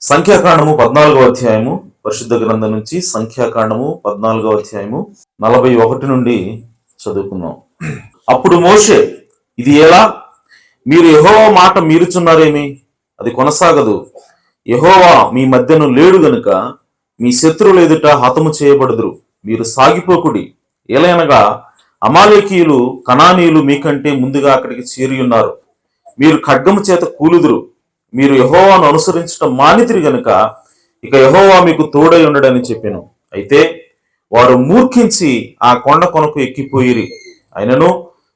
సంఖ్యాకాండము 14వ అధ్యాయము, పరిశుద్ధ గ్రంథం నుంచి సంఖ్యాకాండము 14వ అధ్యాయము 41 నుండి చదువుకుందాం. అప్పుడు మోషే, ఇది ఎలా? మీరు యెహోవా మాట మీరుచున్నారేమి? అది కొనసాగదు. యెహోవా మీ మధ్యను లేడు గనుక మీ శత్రువుల ఎదుట హతము చేయబడుదురు. మీరు సాగిపోకుడి. ఏలైనగా అమాలేకీయులు, కనానీయులు మీకంటే ముందుగా అక్కడికి చేరి ఉన్నారు. మీరు ఖడ్గము చేత కూలుదురు. మీరు యెహోవాను అనుసరించడం మానితిరి గనుక ఇక యెహోవా మీకు తోడై ఉండడని చెప్పాను. అయితే వారు మూర్ఖించి ఆ కొండ కొనకు ఎక్కిపోయిరి. అయినను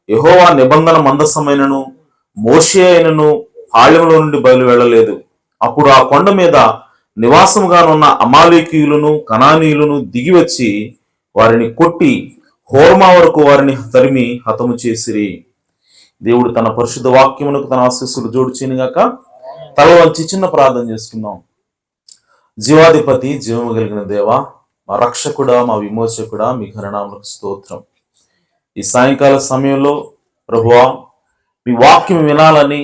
యెహోవా నిబంధన మందసమైనను మోషే అయినను పాళెంలో నుండి బయలు వెళ్ళలేదు. అప్పుడు ఆ కొండ మీద నివాసముగానున్న అమాలేకీయులను, కనానీయులను దిగివచ్చి వారిని కొట్టి హోర్మా వరకు వారిని తరిమి హతము చేసిరి. దేవుడు తన పరిశుద్ధ వాక్యమునకు తన ఆశీస్సులు జోడుచేనుగాక. తల వంచి చిన్న ప్రార్థన చేసుకుందాం. జీవాధిపతి, జీవము కలిగిన దేవ, మా రక్షకుడా, మా విమోచకుడా, మీ ఘననామమునకు స్తోత్రం. ఈ సాయంకాల సమయంలో ప్రభువా, మీ వాక్యం వినాలని,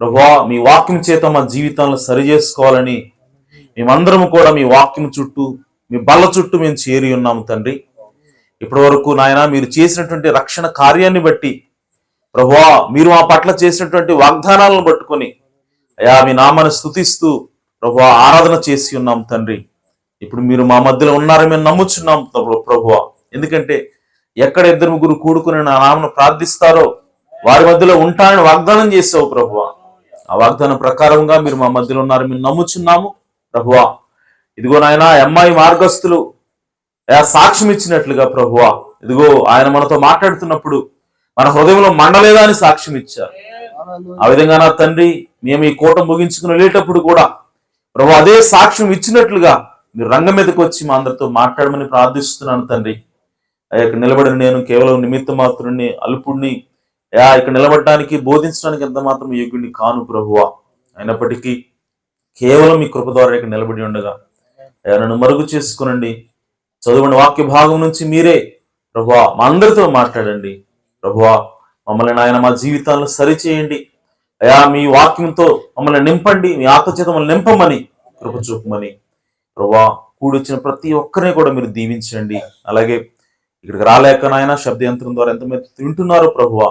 ప్రభువా మీ వాక్యం చేత మా జీవితాలను సరి చేసుకోవాలని మేమందరము కూడా మీ వాక్యం చుట్టూ, మీ బల్ల చుట్టూ మేము చేరి ఉన్నాము తండ్రి. ఇప్పటి వరకు నాయన మీరు చేసినటువంటి రక్షణ కార్యాన్ని బట్టి, ప్రభువా మీరు మా పట్ల చేసినటువంటి వాగ్దానాలను పట్టుకొని అయా మీ నామాన్ని స్తుతిస్తూ ప్రభువా ఆరాధన చేసి ఉన్నాం తండ్రి. ఇప్పుడు మీరు మా మధ్యలో ఉన్నారని మేము నమ్ముచున్నాం ప్రభువా. ఎందుకంటే ఎక్కడ ఇద్దరు ముగ్గురు కూడుకుని నా నామను ప్రార్థిస్తారో వారి మధ్యలో ఉంటానని వాగ్దానం చేసావు ప్రభువా. ఆ వాగ్దానం ప్రకారంగా మీరు మా మధ్యలో ఉన్నారని మేము నమ్ముచున్నాము ప్రభువా. ఇదిగో నాయన అమ్మాయి మార్గస్థులు సాక్ష్యం ఇచ్చినట్లుగా ప్రభువా, ఇదిగో ఆయన మనతో మాట్లాడుతున్నప్పుడు మన హృదయంలో మండలేదా అని సాక్ష్యం ఇచ్చారు. ఆ విధంగా నా తండ్రి, మేము ఈ కూట ముగించుకుని వెళ్ళేటప్పుడు కూడా ప్రభు అదే సాక్ష్యం ఇచ్చినట్లుగా మీరు రంగం మీదకి వచ్చి మా అందరితో మాట్లాడమని ప్రార్థిస్తున్నాను తండ్రి. ఇక్కడ నిలబడిన నేను కేవలం నిమిత్త మాత్రుడిని, అల్పుడిని. ఇక్కడ నిలబడటానికి, బోధించడానికి ఎంత మాత్రం యోగ్యుడిని కాను ప్రభువా. అయినప్పటికీ కేవలం మీ కృప ద్వారా ఇక్కడ నిలబడి ఉండగా నన్ను మరుగు చేసుకునండి. చదువుని వాక్య భాగం నుంచి మీరే ప్రభువా మా అందరితో మాట్లాడండి ప్రభువా. మమ్మల్ని నాయన మా జీవితాలను సరిచేయండి అయా. మీ వాక్యంతో మమ్మల్ని నింపండి, మీ ఆత్మచేత మమ్మల్ని నింపమని, కృప చూపమని ప్రభువా. కూడొచ్చిన ప్రతి ఒక్కరిని కూడా మీరు దీవించండి. అలాగే ఇక్కడికి రాలేక నాయన శబ్ద యంత్రం ద్వారా ఎంతమంది వింటున్నారో ప్రభువా,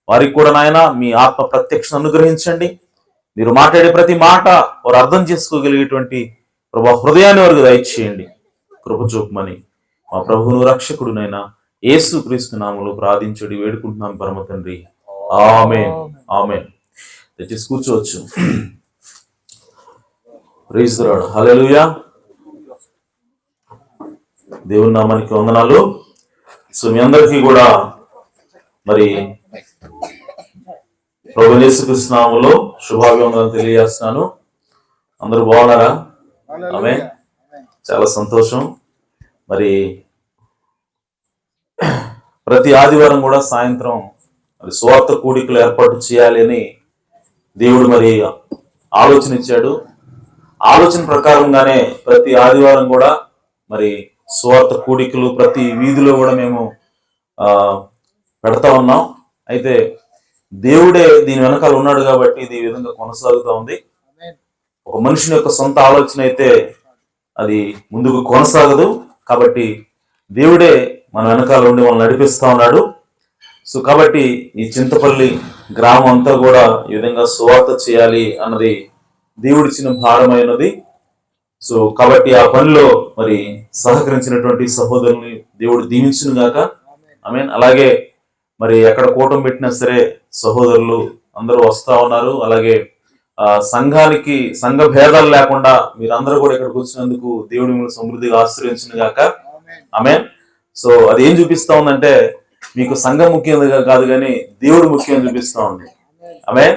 వారికి కూడా నాయన మీ ఆత్మ ప్రత్యక్షను అనుగ్రహించండి. మీరు మాట్లాడే ప్రతి మాట వారు అర్థం చేసుకోగలిగేటువంటి ప్రభువా హృదయాన్ని వారికి దయచేయండి, కృప చూపమని మా ప్రభువును రక్షకుడునైనా యేసు క్రీస్తు నామములో ప్రార్థించుడి వేడుకుంటున్నాం పరమ తండ్రి. ఆమేన్, ఆమేన్. దయచేసి కూర్చోవచ్చు. ప్రైజ్ ది లార్డ్, హల్లెలూయా. దేవుని నామానికి వందనాలు. సో మీ అందరికీ కూడా మరి ప్రభువు యేసు క్రీస్తు నామములో శుభాభివందనాలు తెలియజేస్తున్నాను. అందరూ బాగున్నారా? ఆమేన్. చాలా సంతోషం. మరి ప్రతి ఆదివారం కూడా సాయంత్రం మరి సువార్త కూడికలు ఏర్పాటు చేయాలి అని దేవుడు మరి ఆలోచన ఇచ్చాడు. ఆలోచన ప్రకారంగానే ప్రతి ఆదివారం కూడా మరి సువార్త కూడికలు ప్రతి వీధిలో కూడా మేము పెడతా ఉన్నాం. అయితే దేవుడే దీని వెనకాల ఉన్నాడు కాబట్టి ఇది ఈ విధంగా కొనసాగుతూ ఉంది. ఒక మనుషుని యొక్క సొంత ఆలోచన అయితే అది ముందుకు కొనసాగదు. కాబట్టి దేవుడే మన వెనకాల ఉండి మనం నడిపిస్తా ఉన్నాడు. సో కాబట్టి ఈ చింతపల్లి గ్రామం అంతా కూడా ఈ విధంగా సువార్త చేయాలి అన్నది దేవుడిచ్చిన భారమైనది. సో కాబట్టి ఆ పనిలో మరి సహకరించినటువంటి సహోదరుల్ని దేవుడు దీవించును గాక. ఆమేన్. అలాగే మరి ఎక్కడ కూటం పెట్టినా సరే సహోదరులు అందరూ వస్తా ఉన్నారు. అలాగే సంఘానికి సంఘ భేదాలు లేకుండా మీరందరూ కూడా ఇక్కడికి వచ్చినందుకు దేవుడు మిమ్మల్ని సమృద్ధిగా ఆశీర్వదించును గాక. ఆమేన్. సో అది ఏం చూపిస్తా ఉందంటే మీకు సంఘం ముఖ్యం కాదు కానీ దేవుడు ముఖ్యం చూపిస్తా ఉంది. ఆమేన్.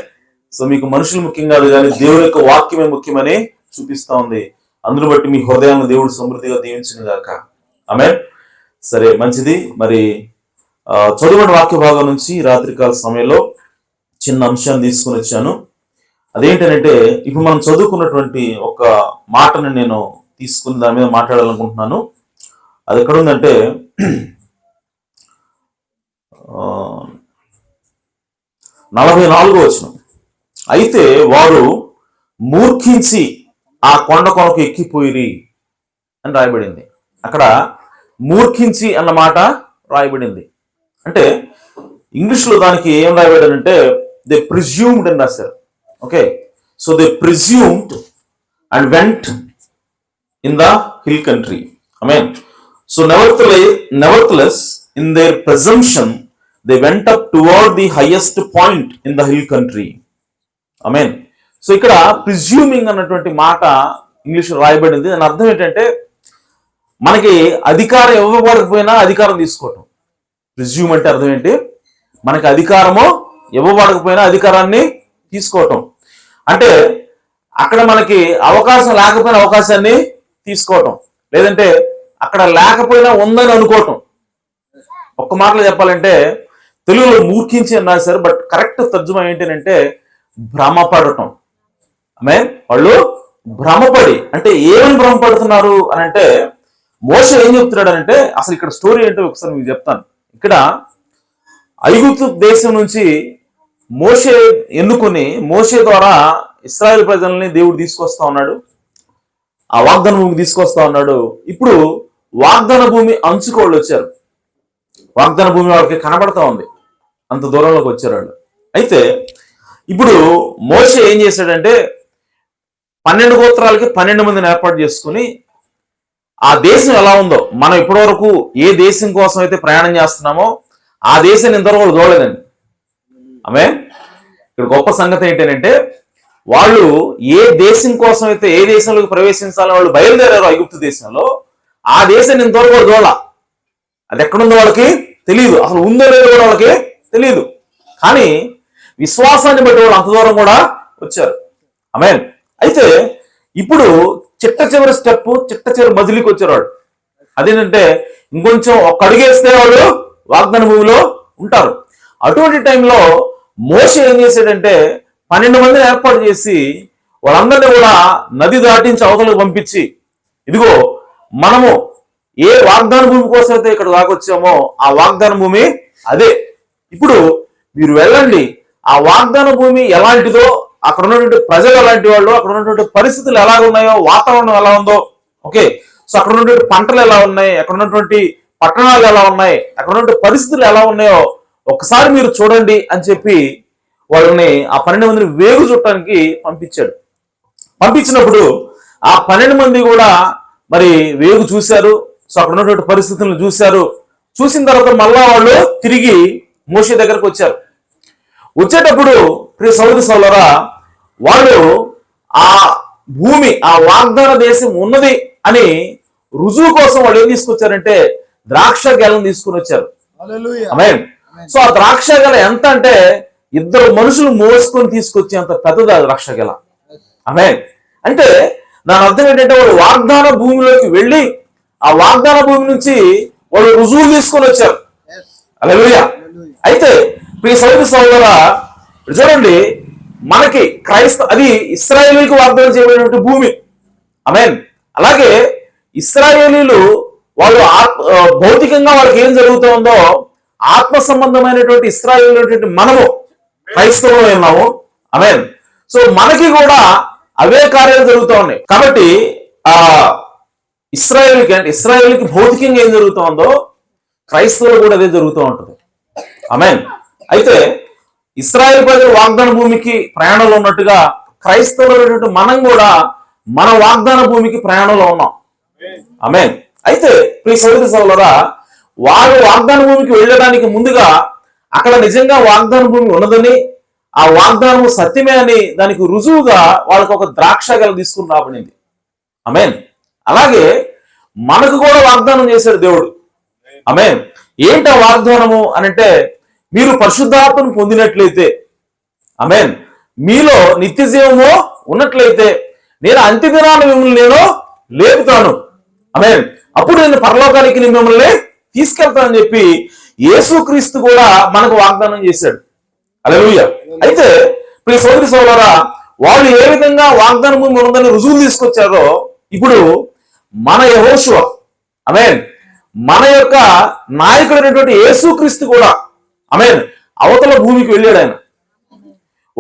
సో మీకు మనుషులు ముఖ్యం కాదు కానీ దేవుడి యొక్క వాక్యమే ముఖ్యమని చూపిస్తా ఉంది. అందును బట్టి మీ హృదయాన్ని దేవుడు సమృద్ధిగా దీవించును గాక. ఆమేన్. సరే, మంచిది. మరి చదువుని వాక్య భాగం నుంచి రాత్రికాల సమయంలో చిన్న అంశాన్ని తీసుకుని వచ్చాను. అదేంటంటే ఇప్పుడు మనం చదువుకున్నటువంటి ఒక మాటను నేను తీసుకుని దాని మీద మాట్లాడాలనుకుంటున్నాను. అది ఎక్కడ ఉందంటే 44వ వచనం. అయితే వారు మూర్ఖించి ఆ కొండ కొనకు ఎక్కిపోయిరి అని రాయబడింది. అక్కడ మూర్ఖించి అన్న మాట రాయబడింది. అంటే ఇంగ్లీష్లో దానికి ఏం రాయబడిందంటే దే ప్రిజ్యూమ్డ్ అని రాశారు. Okay, so they presumed and went in the hill country. Amen. So nevertheless, in their presumption, they went up toward the highest point in the hill country. Amen. So ఇక్కడ presuming అన్నటువంటి మాట English రాయబడింది. దాని అర్థం ఏంటంటే మనకి అధికారం ఇవ్వబడకపోయినా అధికారం తీసుకోవటం. ప్రిజ్యూమ్ అంటే అర్థం ఏంటి? మనకి అధికారము ఇవ్వబడకపోయినా అధికారాన్ని తీసుకోవటం. అంటే అక్కడ మనకి అవకాశం లేకపోయినా అవకాశాన్ని తీసుకోవటం, లేదంటే అక్కడ లేకపోయినా ఉందని అనుకోవటం. ఒక్క మాటలో చెప్పాలంటే తెలుగులో మూర్ఖించి అన్నారు సార్, బట్ కరెక్ట్ తర్జుమా ఏంటంటే భ్రమపడటం. వాళ్ళు భ్రమపడి, అంటే ఏమని భ్రమపడుతున్నారు అని అంటే మోషే ఏం చెప్తున్నాడు అంటే, అసలు ఇక్కడ స్టోరీ ఏంటో ఒకసారి మీకు చెప్తాను. ఇక్కడ ఐగుప్తు దేశం నుంచి మోషే ఎన్నుకొని మోషే ద్వారా ఇశ్రాయేలు ప్రజల్ని దేవుడు తీసుకొస్తా ఉన్నాడు, ఆ వాగ్దాన భూమికి తీసుకొస్తా ఉన్నాడు. ఇప్పుడు వాగ్దాన భూమి అంచుకు వాళ్ళు వచ్చారు. వాగ్దాన భూమి వాళ్ళకి కనబడతా ఉంది, అంత దూరంలోకి వచ్చారు వాళ్ళు. అయితే ఇప్పుడు మోషే ఏం చేశాడంటే 12 గోత్రాలకి 12 మందిని ఏర్పాటు చేసుకుని ఆ దేశం ఎలా ఉందో, మనం ఇప్పటివరకు ఏ దేశం కోసం అయితే ప్రయాణం చేస్తున్నామో ఆ దేశాన్ని ఇంతవరకు చూడలేదండి. ఆమె ఇక్కడ గొప్ప సంగతి ఏంటంటే వాళ్ళు ఏ దేశం కోసం అయితే ఏ దేశంలోకి ప్రవేశించాలని వాళ్ళు బయలుదేరారు ఐగుప్తు దేశంలో, ఆ దేశాన్ని ఇంతవరకు వాళ్ళు చూడాల. అది ఎక్కడుందో వాళ్ళకి తెలియదు, అసలు ఉందో లేదో కూడా వాళ్ళకి తెలియదు. కానీ విశ్వాసాన్ని బట్టి వాళ్ళు అంత దూరం కూడా వచ్చారు. ఆమేన్. అయితే ఇప్పుడు చిట్ట చివరి స్టెప్, చిట్ట చివరి మజిలీకి వచ్చారు వాళ్ళు. అదేంటంటే ఇంకొంచెం ఒక అడుగేస్తే వాళ్ళు వాగ్దాన భూమిలో ఉంటారు. అటువంటి టైంలో మోషే ఏం చేశాడంటే 12 మందిని ఏర్పాటు చేసి వాళ్ళందరినీ కూడా నది దాటించి అవతలకు పంపించి, ఇదిగో మనము ఏ వాగ్దాన భూమి కోసం అయితే ఇక్కడ దాకొచ్చామో ఆ వాగ్దాన భూమి అదే. ఇప్పుడు మీరు వెళ్ళండి, ఆ వాగ్దాన భూమి ఎలాంటిదో, అక్కడ ఉన్నటువంటి ప్రజలు ఎలాంటి వాళ్ళు, అక్కడ ఉన్నటువంటి పరిస్థితులు ఎలా ఉన్నాయో, వాతావరణం ఎలా ఉందో, ఓకే, సో అక్కడ ఉన్నటువంటి పంటలు ఎలా ఉన్నాయి, అక్కడ ఉన్నటువంటి పట్టణాలు ఎలా ఉన్నాయి, అక్కడ ఉన్నటువంటి పరిస్థితులు ఎలా ఉన్నాయో ఒకసారి మీరు చూడండి అని చెప్పి వాళ్ళని ఆ 12 మందిని వేగు చుట్టానికి పంపించాడు. పంపించినప్పుడు ఆ 12 మంది కూడా మరి వేగు చూశారు. సో అక్కడ ఉన్నటువంటి పరిస్థితులను చూశారు. చూసిన తర్వాత మళ్ళా వాళ్ళు తిరిగి మోషే దగ్గరకు వచ్చారు. వచ్చేటప్పుడు ప్రియ సహోదరి సహోదరులారా, వాళ్ళు ఆ భూమి, ఆ వాగ్దాన దేశం ఉన్నది అని రుజువు కోసం వాళ్ళు ఏం తీసుకొచ్చారంటే ద్రాక్ష గెలను తీసుకుని వచ్చారు. ఆమేన్. సో ఆ ద్రాక్ష గెల ఎంత అంటే 2 మనుషులు మోసుకొని తీసుకొచ్చి అంత పెద్దదా ద్రాక్ష గెల. ఆమేన్. అంటే దాని అర్థం ఏంటంటే వాళ్ళు వాగ్దాన భూమిలోకి వెళ్ళి ఆ వాగ్దాన భూమి నుంచి వాళ్ళు రుజువు తీసుకొని వచ్చారు. హల్లెలూయా. అయితే ప్రియ సహోదరి సహోదరులారా, చూడండి, మనకి అది ఇశ్రాయేలీలకు వాగ్దానం చేయబడినటువంటి భూమి. ఆమేన్. అలాగే ఇశ్రాయేలీలు వాళ్ళు భౌతికంగా వాళ్ళకి ఏం జరుగుతుందో ఆత్మ సంబంధమైనటువంటి ఇశ్రాయేలు మనము క్రైస్తవులు ఉన్నాము. ఆమేన్. సో మనకి కూడా అవే కార్యాలు జరుగుతూ ఉన్నాయి. కాబట్టి ఆ ఇశ్రాయేలుకి భౌతికంగా ఏం జరుగుతూ ఉందో క్రైస్తవులు కూడా అదే జరుగుతూ ఉంటుంది. ఆమేన్. అయితే ఇశ్రాయేలు ప్రజలు వాగ్దాన భూమికి ప్రయాణంలో ఉన్నట్టుగా క్రైస్తవులు మనం కూడా మన వాగ్దాన భూమికి ప్రయాణంలో ఉన్నాం. ఆమేన్. అయితే ప్రియ సహోదరి సహోదరులారా, వారు వాగ్దాన భూమికి వెళ్ళడానికి ముందుగా అక్కడ నిజంగా వాగ్దాన భూమి ఉన్నదని, ఆ వాగ్దానము సత్యమే అని దానికి రుజువుగా వాళ్ళకు ఒక ద్రాక్ష గెల తీసుకుని రాబడింది. ఆమేన్. అలాగే మనకు కూడా వాగ్దానం చేశాడు దేవుడు. ఆమేన్. ఏంటా వాగ్దానము అనంటే, మీరు పరిశుద్ధాత్మను పొందినట్లయితే, ఆమేన్, మీలో నిత్య జీవము ఉన్నట్లయితే నేను అంత్య దినాన మిమ్మల్ని నేను లేపుతాను. ఆమేన్. అప్పుడు నేను పరలోకానికి మిమ్మల్ని తీసుకెళ్తానని చెప్పి యేసుక్రీస్తు కూడా మనకు వాగ్దానం చేశాడు. హల్లెలూయా. అయితే ప్రియ సహోదరి సహోదరులారా, వాళ్ళు ఏ విధంగా వాగ్దాన భూమి ఉందని రుజువులు తీసుకొచ్చారో ఇప్పుడు మన యెహోషువ, ఆమేన్, మన యొక్క నాయకుడైనటువంటి యేసుక్రీస్తు కూడా, ఆమేన్, అవతల భూమికి వెళ్ళాడు. ఆయన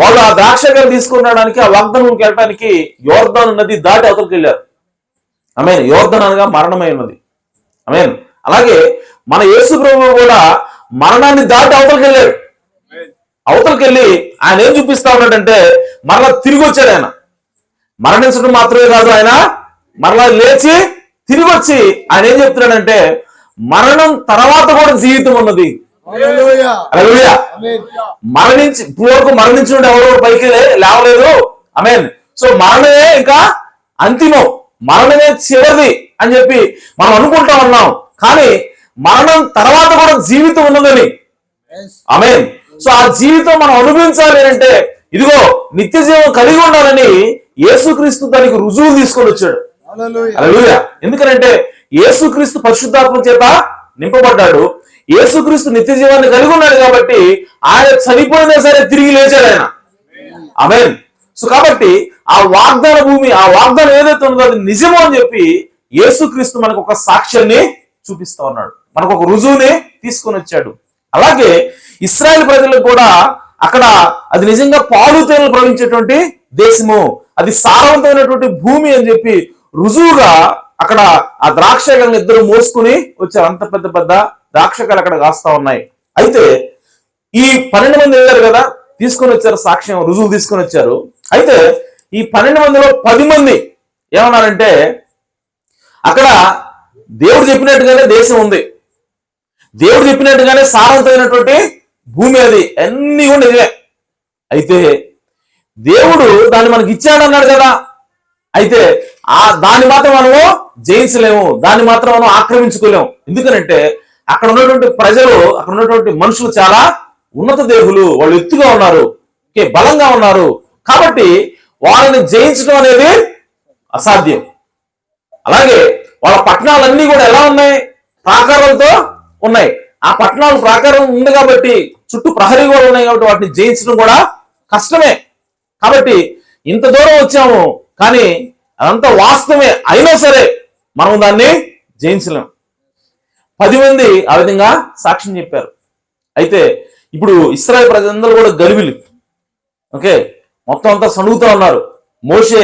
వాళ్ళు ఆ ద్రాక్షగారు తీసుకురావడానికి, ఆ వాగ్దానంకి వెళ్ళడానికి యోర్దాను నది దాటి అవతలికి వెళ్ళారు. ఆమేన్. యోర్దాను అనగా మరణమై ఉన్నది. ఆమేన్. అలాగే మన యేసు ప్రభువు కూడా మరణాన్ని దాటి అవతలికి వెళ్ళాడు. అవతలికి వెళ్ళి ఆయన ఏం చూపిస్తా ఉన్నాడంటే మరలా తిరిగి వచ్చాడు. ఆయన మరణించడం మాత్రమే కాదు, ఆయన మరలా లేచి తిరిగి వచ్చి ఆయన ఏం చెప్తున్నాడంటే మరణం తర్వాత కూడా జీవితం ఉన్నది. మరణించి ఇప్పుడు వరకు మరణించిన ఎవరో పైకి లేవలేదు. ఆమేన్. సో మరణమే ఇంకా అంతిమం, మరణమే చివరిది అని చెప్పి మనం అనుకుంటా ఉన్నాం. కానీ మరణం తర్వాత కూడా జీవితం ఉన్నదని. ఆమేన్. సో ఆ జీవితం మనం అనుభవించాలి అంటే ఇదిగో నిత్య జీవం కలిగి ఉండాలని యేసుక్రీస్తు దానికి రుజువు తీసుకొని వచ్చాడు. హల్లెలూయా. ఎందుకంటే యేసుక్రీస్తు పరిశుద్ధాత్మ చేత నింపబడ్డాడు. యేసుక్రీస్తు నిత్య జీవాన్ని కలిగి ఉన్నాడు కాబట్టి ఆయన చనిపోయినా సరే తిరిగి లేచాడు ఆయన. ఆమేన్. సో కాబట్టి ఆ వాగ్దాన భూమి, ఆ వాగ్దానం ఏదైతే ఉందో అది నిజమో అని చెప్పి యేసుక్రీస్తు మనకు ఒక సాక్ష్యాన్ని చూపిస్తా ఉన్నాడు, మనకు ఒక రుజువుని తీసుకొని వచ్చాడు. అలాగే ఇశ్రాయేల్ ప్రజలకు కూడా అక్కడ అది నిజంగా పాలు తేనెలు ప్రవహించేటువంటి దేశము, అది సారవంతమైనటువంటి భూమి అని చెప్పి రుజువుగా అక్కడ ఆ ద్రాక్షకాయలను ఇద్దరు మోసుకుని వచ్చారు. అంత పెద్ద పెద్ద ద్రాక్షకాయలు అక్కడ కాస్తా ఉన్నాయి. అయితే ఈ 12 మంది వెళ్ళారు కదా, తీసుకొని వచ్చారు సాక్ష్యం, రుజువు తీసుకొని వచ్చారు. అయితే ఈ 12 మందిలో 10 మంది ఏమన్నారంటే అక్కడ దేవుడు చెప్పినట్టుగానే దేశం ఉంది, దేవుడు చెప్పినట్టుగానే సారవంతమైనటువంటి భూమి, అది అన్ని కూడా నిజమే. అయితే దేవుడు దాన్ని మనకి ఇచ్చాడన్నాడు కదా, అయితే దాన్ని మాత్రం మనము జయించలేము, దాన్ని మాత్రం మనం ఆక్రమించుకోలేము. ఎందుకనంటే అక్కడ ఉన్నటువంటి ప్రజలు, అక్కడ ఉన్నటువంటి మనుషులు చాలా ఉన్నత దేహులు, వాళ్ళు ఎత్తుగా ఉన్నారు, బలంగా ఉన్నారు. కాబట్టి వాళ్ళని జయించడం అనేది అసాధ్యం. అలాగే వాళ్ళ పట్టణాలన్నీ కూడా ఎలా ఉన్నాయి, ప్రాకారాలతో ఉన్నాయి. ఆ పట్టణాలు ప్రాకారం ఉంది కాబట్టి చుట్టూ ప్రహరీ కూడా ఉన్నాయి కాబట్టి వాటిని జయించడం కూడా కష్టమే. కాబట్టి ఇంత దూరం వచ్చాము, కానీ అదంతా వాస్తవమే అయినా సరే మనం దాన్ని జయించలేం. 10 మంది ఆ విధంగా సాక్ష్యం చెప్పారు. అయితే ఇప్పుడు ఇశ్రాయేలు ప్రజలందరూ కూడా గలిబిలి, ఓకే, మొత్తం అంతా సణుగుతూ ఉన్నారు. మోషే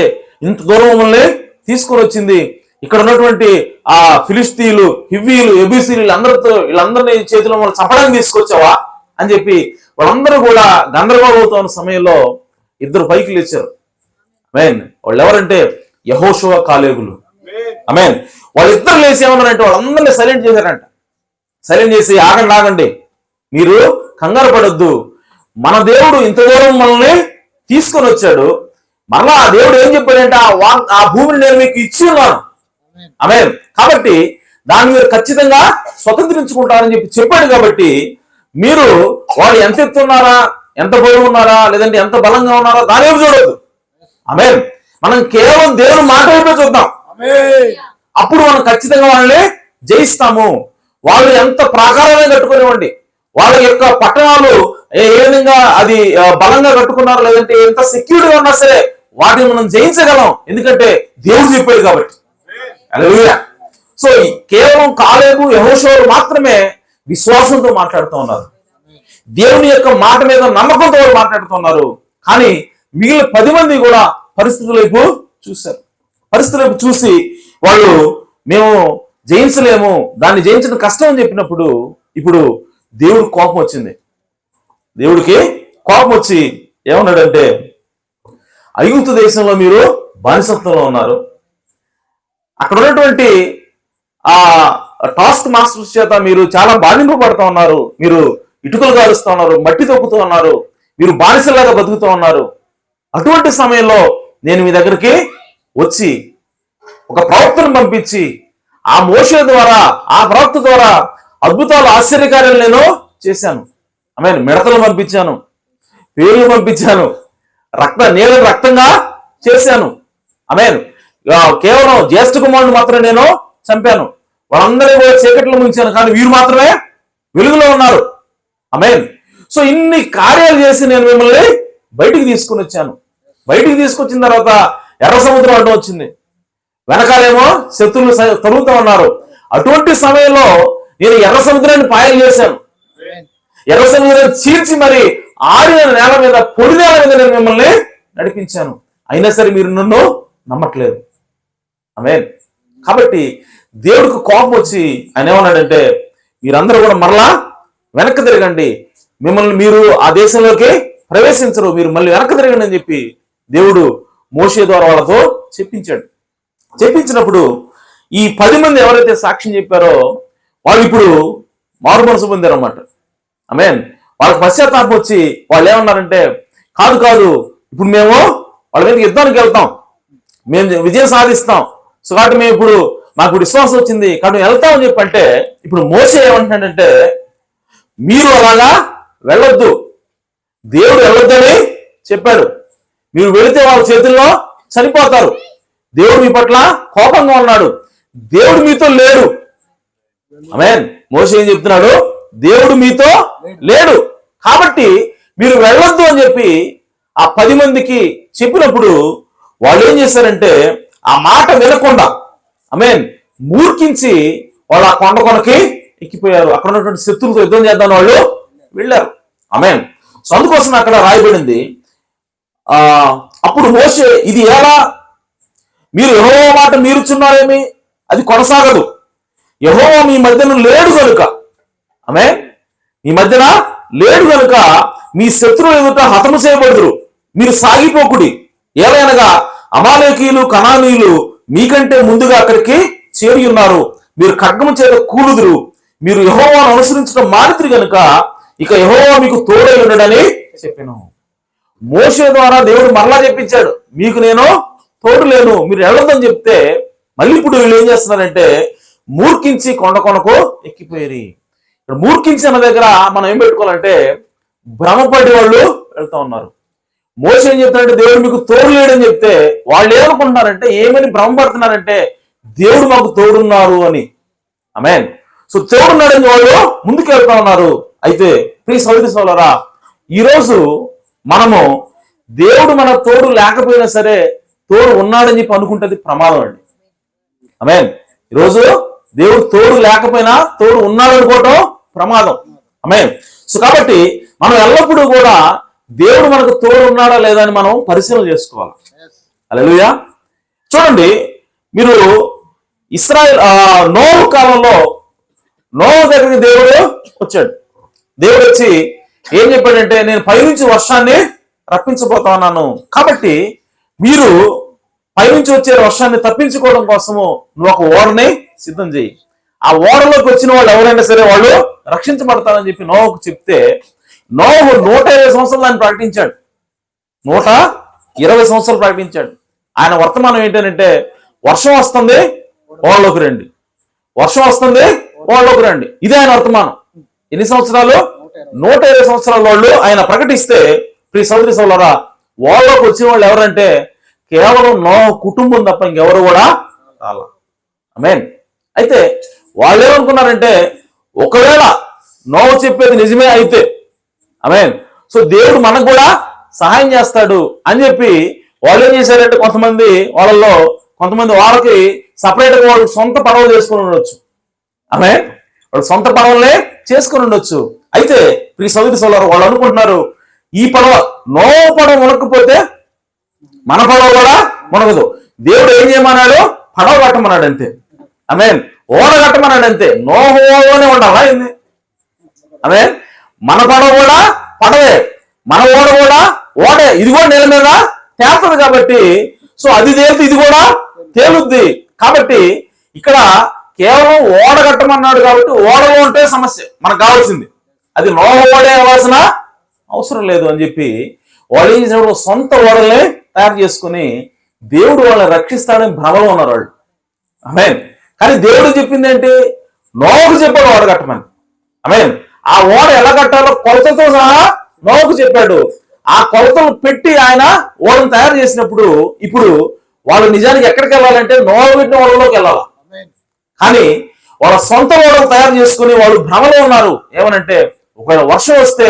ఇంత దూరం మమ్మల్ని తీసుకొని వచ్చింది, ఇక్కడ ఉన్నటువంటి ఆ ఫిలిస్తీన్లు, హివ్వీలు, ఎబీసీలు వీళ్ళందరినీ చేతిలో మనం చంపడానికి తీసుకొచ్చావా అని చెప్పి వాళ్ళందరూ కూడా గందరగోళం అవుతున్న సమయంలో ఇద్దరు పైకి లేచారు. ఆమేన్. వాళ్ళు ఎవరంటే యెహోషువ, కాలేబులు. ఆమేన్. వాళ్ళిద్దరు లేచి ఏమన్నారంటే వాళ్ళందరినీ సైలెంట్ చేశారంట. సైలెంట్ చేసి ఆగండి, మీరు కంగారు పడొద్దు, మన దేవుడు ఇంత దూరం మనల్ని తీసుకొని వచ్చాడు, మరలా ఆ దేవుడు ఏం చెప్పాడంటే ఆ భూమిని నేను మీకు ఇచ్చి ఉన్నాను. ఆమేన్. కాబట్టి దాన్ని మీరు ఖచ్చితంగా స్వతంత్రించుకుంటారని చెప్పాడు. కాబట్టి మీరు వాళ్ళు ఎంత ఎత్తున్నారా, ఎంత బరువు ఉన్నారా, లేదంటే ఎంత బలంగా ఉన్నారా దాని ఏమి చూడొద్దు. ఆమేన్. మనం కేవలం దేవుని మాట వైపే చూద్దాం, అప్పుడు మనం ఖచ్చితంగా వాళ్ళని జయిస్తాము. వాళ్ళు ఎంత ప్రాకారమే కట్టుకునివ్వండి, వాళ్ళ యొక్క పట్టణాలు ఏ విధంగా అది బలంగా కట్టుకున్నారు, లేదంటే ఎంత సెక్యూరిటీగా ఉన్నా సరే వాటిని మనం జయించగలం, ఎందుకంటే దేవుడు చెప్పాడు కాబట్టి. హల్లెలూయా. సో కేవలం కాలేబు, యెహోషువలు మాత్రమే విశ్వాసంతో మాట్లాడుతూ ఉన్నారు, దేవుని యొక్క మాట మీద నమ్మకంతో వాళ్ళు మాట్లాడుతున్నారు. కానీ మిగిలిన 10 మంది కూడా పరిస్థితుల వైపు చూశారు. పరిస్థితుల వైపు చూసి వాళ్ళు మేము జయించలేము, దాన్ని జయించడం కష్టం అని చెప్పినప్పుడు ఇప్పుడు దేవుడికి కోపం వచ్చింది. దేవుడికి కోపం వచ్చి ఏమన్నాడంటే ఐగుప్తు దేశంలో మీరు బానిసత్వంలో ఉన్నారు, అక్కడ ఉన్నటువంటి ఆ టాస్క్ మాస్టర్స్ చేత మీరు చాలా బాధింపబడుతూ ఉన్నారు, మీరు ఇటుకలు కాలుస్తూ ఉన్నారు, మట్టి తొక్కుతూ ఉన్నారు, మీరు బానిసలాగా బతుకుతూ ఉన్నారు. అటువంటి సమయంలో నేను మీ దగ్గరికి వచ్చి ఒక ప్రవక్తను పంపించి ఆ మోషే ద్వారా, ఆ ప్రవక్త ద్వారా అద్భుతాలు, ఆశ్చర్యకార్యాలు నేను చేశాను. ఆమేన్. మిడతలు పంపించాను, పేర్లు పంపించాను, నీళ్ళని రక్తంగా చేశాను. ఆమేన్. కేవలం జ్యేష్ఠ కుమారుని మాత్రమే నేను చంపాను, వాళ్ళందరినీ కూడా చీకట్లో ముంచాను, కానీ వీరు మాత్రమే వెలుగులో ఉన్నారు. ఆమేన్. సో ఇన్ని కార్యాలు చేసి నేను మిమ్మల్ని బయటికి తీసుకుని వచ్చాను. బయటికి తీసుకొచ్చిన తర్వాత ఎర్ర సముద్రం అడ్డం వచ్చింది, వెనకాలేమో శత్రువులు తరుగుతూ ఉన్నారు. అటువంటి సమయంలో నేను ఎర్ర సముద్రాన్ని పాయలు చేశాను, ఎర్ర సముద్రాన్ని చీల్చి మరి ఆరిన నేల మీద, పొడి నేల మీద నేను మిమ్మల్ని నడిపించాను, అయినా సరే మీరు నన్ను నమ్మట్లేదు. ఆమేన్. కాబట్టి దేవుడికి కోపం వచ్చి ఆయన ఏమన్నాడంటే, మీరందరూ కూడా మరలా వెనక్కి తిరగండి, మిమ్మల్ని మీరు ఆ దేశంలోకి ప్రవేశించరు, మీరు మళ్ళీ వెనక్కి తిరగండి అని చెప్పి దేవుడు మోషే ద్వారా వాళ్ళతో చెప్పించాడు. చెప్పించినప్పుడు ఈ 10 మంది ఎవరైతే సాక్ష్యం చెప్పారో వాళ్ళు ఇప్పుడు మారు మనసు పొందారు అన్నమాట. ఆమేన్. వాళ్ళకి పశ్చాత్తాపం వచ్చి వాళ్ళు ఏమన్నారంటే, కాదు కాదు, ఇప్పుడు మేము వాళ్ళ మీద యుద్ధానికి వెళ్తాం, మేము విజయం సాధిస్తాం, సో కాబట్టి మేము ఇప్పుడు మాకు విశ్వాసం వచ్చింది కాబట్టి వెళ్తామని చెప్పి అంటే, ఇప్పుడు మోషే ఏమంటున్నాడంటే, మీరు అలాగా వెళ్ళొద్దు, దేవుడు వెళ్ళొద్దని చెప్పాడు, మీరు వెళితే వాళ్ళ చేతుల్లో చనిపోతారు, దేవుడు మీ పట్ల కోపంగా ఉన్నాడు, దేవుడు మీతో లేడు. ఆమేన్. మోషే ఏం చెప్తున్నాడు, దేవుడు మీతో లేడు కాబట్టి మీరు వెళ్ళొద్దు అని చెప్పి ఆ 10 మందికి చెప్పినప్పుడు వాళ్ళు ఏం చేశారంటే, ఆ మాట వినకుండా ఆమేన్ మూర్ఖించి వాళ్ళు ఆ కొండ కొనకి ఎక్కిపోయారు. అక్కడ ఉన్నటువంటి శత్రువులతో యుద్ధం చేద్దాం వాళ్ళు వెళ్ళారు. ఆమేన్. సో అందుకోసం అక్కడ రాయబడింది, అప్పుడు మోషే, ఇది ఎలా మీరు యెహోవా మాట మీరుచున్నారేమి, అది కొనసాగదు, యెహోవా మీ మధ్యన లేడు కనుక, ఆమేన్, మీ మధ్యన లేడు కనుక మీ శత్రువులు ఎదుట హతము చేయబడుదురు, మీరు సాగిపోకుడి, ఏలైనగా అమాలేకీయులు కనానీయులు మీకంటే ముందుగా అక్కడికి చేరి ఉన్నారు, మీరు ఖడ్గము చేత కూలుదురు, మీరు యెహోవాను అనుసరించడం మానితురు కనుక ఇక యెహోవా మీకు తోడై ఉండడని చెప్పాను. మోషే ద్వారా దేవుడు మరలా చెప్పించాడు, మీకు నేను తోడు లేను, మీరు వెళ్ళొద్దని చెప్తే మళ్ళీ ఇప్పుడు వీళ్ళు ఏం చేస్తున్నారంటే మూర్ఖించి కొండ కొనకు ఎక్కిపోయారు. ఇక్కడ మూర్ఖించి అన్న దగ్గర మనం ఏం పెట్టుకోవాలంటే, భ్రమపడి వాళ్ళు వెళ్తా ఉన్నారు. మోషే ఏం చెప్తారంటే, దేవుడు మీకు తోడు లేడని చెప్తే వాళ్ళు ఏమనుకుంటున్నారంటే, ఏమని భ్రమపడుతున్నారంటే, దేవుడు మాకు తోడున్నారు అని. ఆమేన్. సో తోడున్నాడని వాళ్ళు ముందుకు వెళ్తా ఉన్నారు. అయితే ప్లీజ్ సోదరి సోదరులారా, ఈరోజు మనము దేవుడు మన తోడు లేకపోయినా సరే తోడు ఉన్నాడని చెప్పి అనుకుంటుంది ప్రమాదం అండి. ఆమేన్. ఈరోజు దేవుడు తోడు లేకపోయినా తోడు ఉన్నాడు అనుకోవటం ప్రమాదం. ఆమేన్. సో కాబట్టి మనం ఎల్లప్పుడూ కూడా దేవుడు మనకు తోడు ఉన్నాడా లేదా అని మనం పరిశీలన చేసుకోవాలి. హల్లెలూయా. చూడండి, మీరు ఇశ్రాయేల్ నోహు కాలంలో నోహు దగ్గరికి దేవుడు వచ్చాడు. దేవుడు వచ్చి ఏం చెప్పాడంటే, నేను పైనుంచి వర్షాన్ని రప్పించబోతా ఉన్నాను, కాబట్టి మీరు పైనుంచి వచ్చే వర్షాన్ని తప్పించుకోవడం కోసము నువ్వు ఒక ఓడని సిద్ధం చేయి, ఆ ఓడలోకి వచ్చిన వాళ్ళు ఎవరైనా సరే వాళ్ళు రక్షించబడతారని చెప్పి నోహుకు చెప్తే, నోహు 120 సంవత్సరాలు ఆయన ప్రకటించాడు. 120 సంవత్సరాలు ప్రకటించాడు. ఆయన వర్తమానం ఏంటంటే, వర్షం వస్తుంది ఓడలోకి రండి, వర్షం వస్తుంది ఓడలోకి రండి, ఇదే ఆయన వర్తమానం. ఎన్ని సంవత్సరాలు? 120 సంవత్సరాల వాళ్ళు ఆయన ప్రకటిస్తే, ప్రియ సోదరి సోదరులారా, ఓడలోకి వచ్చిన వాళ్ళు ఎవరంటే కేవలం నోహు కుటుంబం తప్ప ఇంకెవరు కూడా రాలా. ఆమేన్. అయితే వాళ్ళు ఏమనుకున్నారంటే, ఒకవేళ నోహు చెప్పేది నిజమే అయితే, ఆమేన్, సో దేవుడు మనకు కూడా సహాయం చేస్తాడు అని చెప్పి వాళ్ళు ఏం చేశారంటే, కొంతమంది వాళ్ళకి సపరేట్గా వాళ్ళు సొంత పడవలు చేసుకుని ఉండొచ్చు. ఆమేన్. వాళ్ళు సొంత పడవలనే చేసుకుని ఉండొచ్చు. అయితే ప్రియ సోదరి సోదరులారా, వాళ్ళు అనుకుంటున్నారు, ఈ పడవ నోహు పడవ మునక్కపోతే మన పడవ కూడా మునగదు, దేవుడు ఏం చేయమన్నాడు, పడవ కట్టమన్నాడు అంతే. ఆమేన్. ఓడ కట్టమన్నాడు అంతే. నోహులోనే ఉండాలా ఏంది? ఆమేన్. మన పడవ కూడా పడవే, మన ఓడ కూడా ఓడే, ఇది కూడా నేల మీద తేలుతుంది కాబట్టి, సో అది తేలితే ఇది కూడా తేలుద్ది. కాబట్టి ఇక్కడ కేవలం ఓడ కట్టమన్నాడు కాబట్టి ఓడలో ఉంటే సమస్య మనకు కావాల్సింది, అది నోహు ఓడే అవ్వాల్సిన అవసరం లేదు అని చెప్పి వాళ్ళు ఏం చేసినప్పుడు సొంత ఓడల్ని తయారు చేసుకుని దేవుడు వాళ్ళని రక్షిస్తాడని భ్రమలో ఉన్నారు వాళ్ళు. ఆమేన్. కానీ దేవుడు చెప్పింది ఏంటి? నోహుకు చెప్పాడు ఓడ కట్టమని. ఆమేన్. ఆ ఓడ ఎలా కట్టాలో కొలతలతో సహా నోహుకు చెప్పాడు. ఆ కొలతలు పెట్టి ఆయన ఓడను తయారు చేసినప్పుడు ఇప్పుడు వాళ్ళు నిజానికి ఎక్కడికి వెళ్ళాలంటే నోహు పెట్టిన ఓడలోకి వెళ్ళాలి. కానీ వాళ్ళ సొంత ఓడలు తయారు చేసుకుని వాళ్ళు భ్రమలో ఉన్నారు. ఏమనంటే, ఒకవేళ వర్షం వస్తే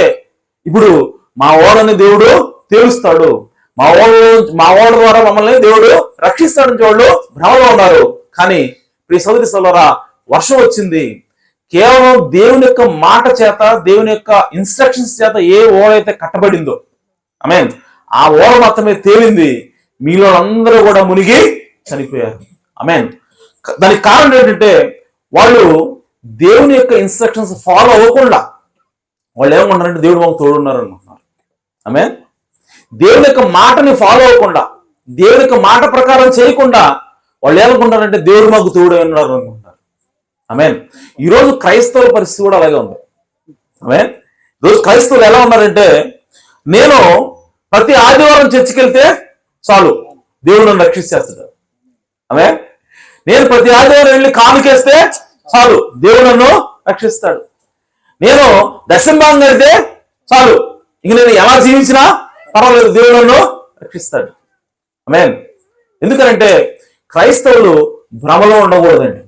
ఇప్పుడు మా ఓడని దేవుడు తేలుస్తాడు, మా ఓడ ద్వారా మమ్మల్ని దేవుడు రక్షిస్తాడని వాళ్ళు భ్రమలో ఉన్నారు. కానీ ప్రియ సోదరి సోదరులారా, వర్షం వచ్చింది, కేవలం దేవుని యొక్క మాట చేత, దేవుని యొక్క ఇన్స్ట్రక్షన్స్ చేత ఏ ఓడ అయితే కట్టబడిందో, ఆమేన్, ఆ ఓడ మాత్రమే తేలింది. మీలో అందరూ కూడా మునిగి చనిపోయారు. ఆమేన్. దానికి కారణం ఏంటంటే వాళ్ళు దేవుని యొక్క ఇన్స్ట్రక్షన్స్ ఫాలో అవ్వకుండా వాళ్ళు ఏమనుకుంటారంటే దేవుడు మాకు తోడున్నారు అనుకుంటున్నారు. ఆమేన్. దేవుని యొక్క మాటని ఫాలో అవ్వకుండా, దేవుని యొక్క మాట ప్రకారం చేయకుండా వాళ్ళు ఏమనుకుంటారంటే దేవుడు మాకు తోడు ఉన్నారు అనుకుంటారు. ఆమేన్. ఈరోజు క్రైస్తవుల పరిస్థితి కూడా అలాగే ఉంది. ఆమేన్. ఈరోజు క్రైస్తవులు ఎలా ఉన్నారంటే, నేను ప్రతి ఆదివారం చర్చికి వెళ్తే చాలు దేవుడు నన్ను రక్షించేస్తాడు. ఆమేన్. నేను ప్రతి ఆదివారం వెళ్ళి కానుకేస్తే చాలు దేవుడు నన్ను రక్షిస్తాడు. నేను దశంభాగం అయితే చాలు, ఇక నేను ఎలా జీవించినా పర్వాలేదు, దేవుడు నన్ను రక్షిస్తాడు. ఆమేన్. ఎందుకంటే క్రైస్తవులు భ్రమలో ఉండకూడదండి.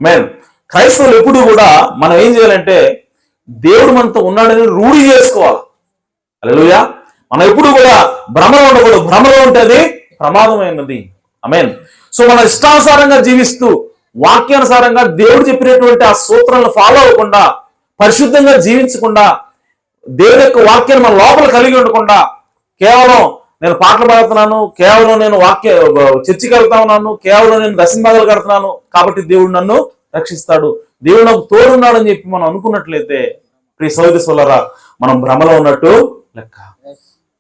ఆమేన్. క్రైస్తవులు ఎప్పుడు కూడా మనం ఏం చేయాలంటే దేవుడు మనతో ఉన్నాడని రూఢి చేసుకోవాలి. హల్లెలూయా. మనం ఎప్పుడు కూడా భ్రమలో ఉండకూడదు. భ్రమలో ఉంటే అది ప్రమాదమైనది. ఆమేన్. సో మన ఇష్టానుసారంగా జీవిస్తూ, వాక్యానుసారంగా దేవుడు చెప్పినటువంటి ఆ సూత్రాలను ఫాలో అవ్వకుండా, పరిశుద్ధంగా జీవించకుండా, దేవుని యొక్క వాక్యాన్ని మన లోపల కలిగి ఉండకుండా, కేవలం నేను పాటలు పాడుతున్నాను, కేవలం నేను చర్చికి వెళ్తా ఉన్నాను, కేవలం నేను దశంభాగాలు కడుతున్నాను కాబట్టి దేవుడు నన్ను రక్షిస్తాడు, దేవుడు నాకు తోడున్నాడని చెప్పి మనం అనుకున్నట్లయితే ప్రియ సోదరి సోదరులారా, మనం భ్రమలో ఉన్నట్టు లెక్క.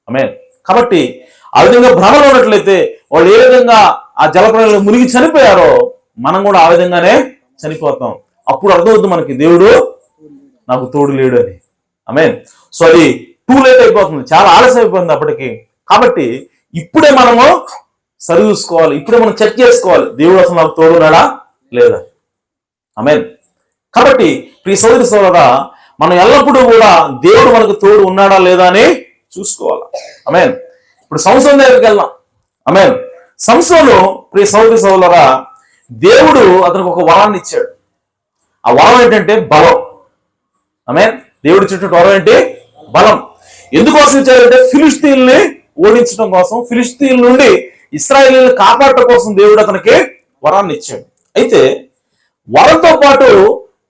ఆమేన్. కాబట్టి ఆ విధంగా భ్రమలో ఉన్నట్లయితే వాళ్ళు ఏ విధంగా ఆ జలప్రలయంలో మునిగి చనిపోయారో మనం కూడా ఆ విధంగానే చనిపోతాం. అప్పుడు అర్థమవుతుంది మనకి దేవుడు నాకు తోడు లేడు అని. ఆమేన్. సో అది టూ లేట్ అయిపోతుంది, చాలా ఆలస్యం అయిపోతుంది అప్పటికి. కాబట్టి ఇప్పుడే మనము సరి చూసుకోవాలి, ఇప్పుడే మనం చెక్ చేసుకోవాలి దేవుడు అసలు నాకు తోడున్నాడా లేదా. ఆమేన్. కాబట్టి ప్రియ సోదరి సోదరా, మనం ఎల్లప్పుడూ కూడా దేవుడు మనకు తోడు ఉన్నాడా లేదా అని చూసుకోవాలి. ఆమేన్. ఇప్పుడు సంసోను దగ్గరికి వెళ్దాం. ఆమేన్. సంసోను ప్రియ సోదరి సోదరా, దేవుడు అతనికి ఒక వరాన్ని ఇచ్చాడు. ఆ వరం ఏంటంటే బలం. ఆమేన్. దేవుడు చుట్టూ వరం ఏంటి? బలం. ఎందుకోసం ఇచ్చాడంటే ఫిలిష్తీయుల్ని ఓడించడం కోసం, ఫిలిష్తీయుల నుండి ఇశ్రాయేలీయులను కాపాడటం కోసం దేవుడు అతనికి వరాన్ని ఇచ్చాడు. అయితే వరంతో పాటు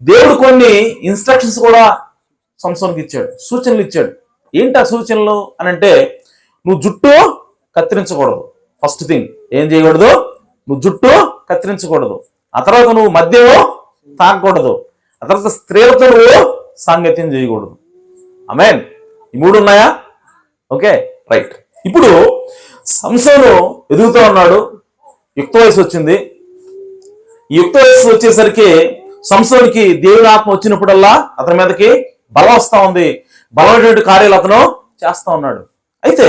దేవుడు కొన్ని ఇన్స్ట్రక్షన్స్ కూడా సంసోనుకి ఇచ్చాడు, సూచనలు ఇచ్చాడు. ఏంటి ఆ సూచనలు అని అంటే, నువ్వు జుట్టు కత్తిరించకూడదు. ఫస్ట్ థింగ్ ఏం చేయకూడదు? నువ్వు జుట్టు కత్తిరించకూడదు. ఆ తర్వాత నువ్వు మద్యము తాగకూడదు. ఆ తర్వాత స్త్రీలతో నువ్వు సాంగత్యం చేయకూడదు. ఆమేన్. ఈ మూడు ఉన్నాయా? Okay, right. ఇప్పుడు సంసోను ఎదుగుతూ ఉన్నాడు, యుక్త వయసు వచ్చింది. ఈ యుక్త వయసు వచ్చేసరికి సంసోనుకి దేవుని ఆత్మ వచ్చినప్పుడల్లా అతని మీదకి బలం వస్తా ఉంది, బలమైనటువంటి కార్యాలు అతను చేస్తా ఉన్నాడు. అయితే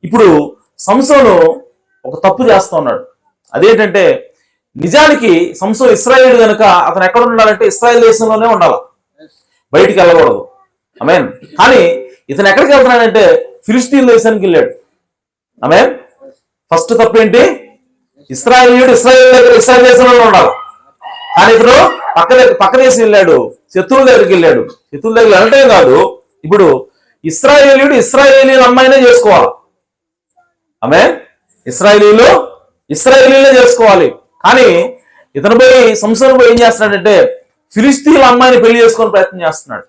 ఇప్పుడు సంసోను ఒక తప్పు చేస్తా ఉన్నాడు. అదేంటంటే, నిజానికి సంసోను ఇశ్రాయేలు కనుక అతను ఎక్కడ ఉండాలంటే ఇశ్రాయేల్ దేశంలోనే ఉండాలి, బయటికి వెళ్ళకూడదు. ఆమేన్. కానీ ఇతను ఎక్కడికి వెళ్తున్నాడంటే ఫిలిష్తీయుల దేశానికి వెళ్ళాడు. ఆమేన్. ఫస్ట్ తప్పు ఏంటి? ఇశ్రాయేలీయుడు ఇశ్రాయేల్ దేశంలో ఉండాలి, కానీ ఇతను పక్క దేశం వెళ్ళాడు, శత్రువుల దగ్గరికి వెళ్ళాడు. శత్రువుల దగ్గర వెళ్ళటమే కాదు, ఇప్పుడు ఇశ్రాయేలీయుడు ఇశ్రాయేలీయుల అమ్మాయినే చేసుకోవాలి. ఆమేన్. ఇశ్రాయేలీయులే చేసుకోవాలి. కానీ ఇతను పోయి సంసోను పోయి ఏం చేస్తున్నాడంటే ఫిలిష్తీయుల అమ్మాయిని పెళ్లి చేసుకొని ప్రయత్నం చేస్తున్నాడు.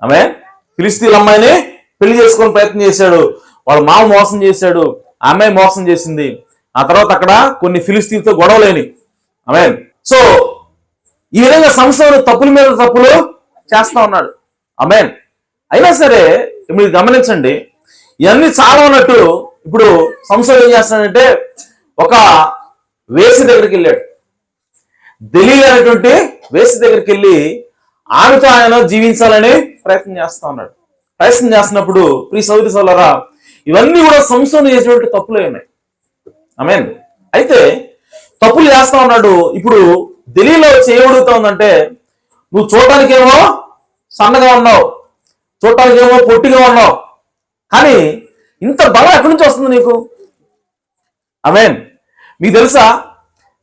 ఆమేన్. ఫిలిష్తీయుల అమ్మాయిని పెళ్లి చేసుకొని ప్రయత్నం చేశాడు. వాళ్ళ మామ మోసం చేశాడు, ఆ అమ్మాయి మోసం చేసింది. ఆ తర్వాత అక్కడ కొన్ని ఫిలిష్తీయులతో గొడవలేని. ఆమేన్. సో ఈ విధంగా సంసోను తప్పుల మీద తప్పులు చేస్తా ఉన్నాడు. ఆమేన్. అయినా సరే మీరు గమనించండి, ఇవన్నీ చాలా ఉన్నట్టు ఇప్పుడు సంసోను ఏం చేస్తున్నాడంటే ఒక వేసి దగ్గరికి వెళ్ళాడు. దెలీలా అనేటువంటి వేసి దగ్గరికి వెళ్ళి ఆమెతో ఆయన జీవించాలని ప్రయత్నం చేస్తా ఉన్నాడు. ప్రయత్నం చేస్తున్నప్పుడు ప్రియ సోదరి సోదరులారా, ఇవన్నీ కూడా సంసోను చేసినటువంటి తప్పులే ఉన్నాయి. ఆమేన్. అయితే తప్పులు చేస్తా ఉన్నాడు. ఇప్పుడు దెలీలా వచ్చి ఏమడుగుతా ఉందంటే, నువ్వు చూడటానికేమో సన్నగా ఉన్నావు, చూడటానికేమో పొట్టిగా ఉన్నావు, కానీ ఇంత బలం ఎక్కడి నుంచి వస్తుంది నీకు? ఆమేన్. మీకు తెలుసా,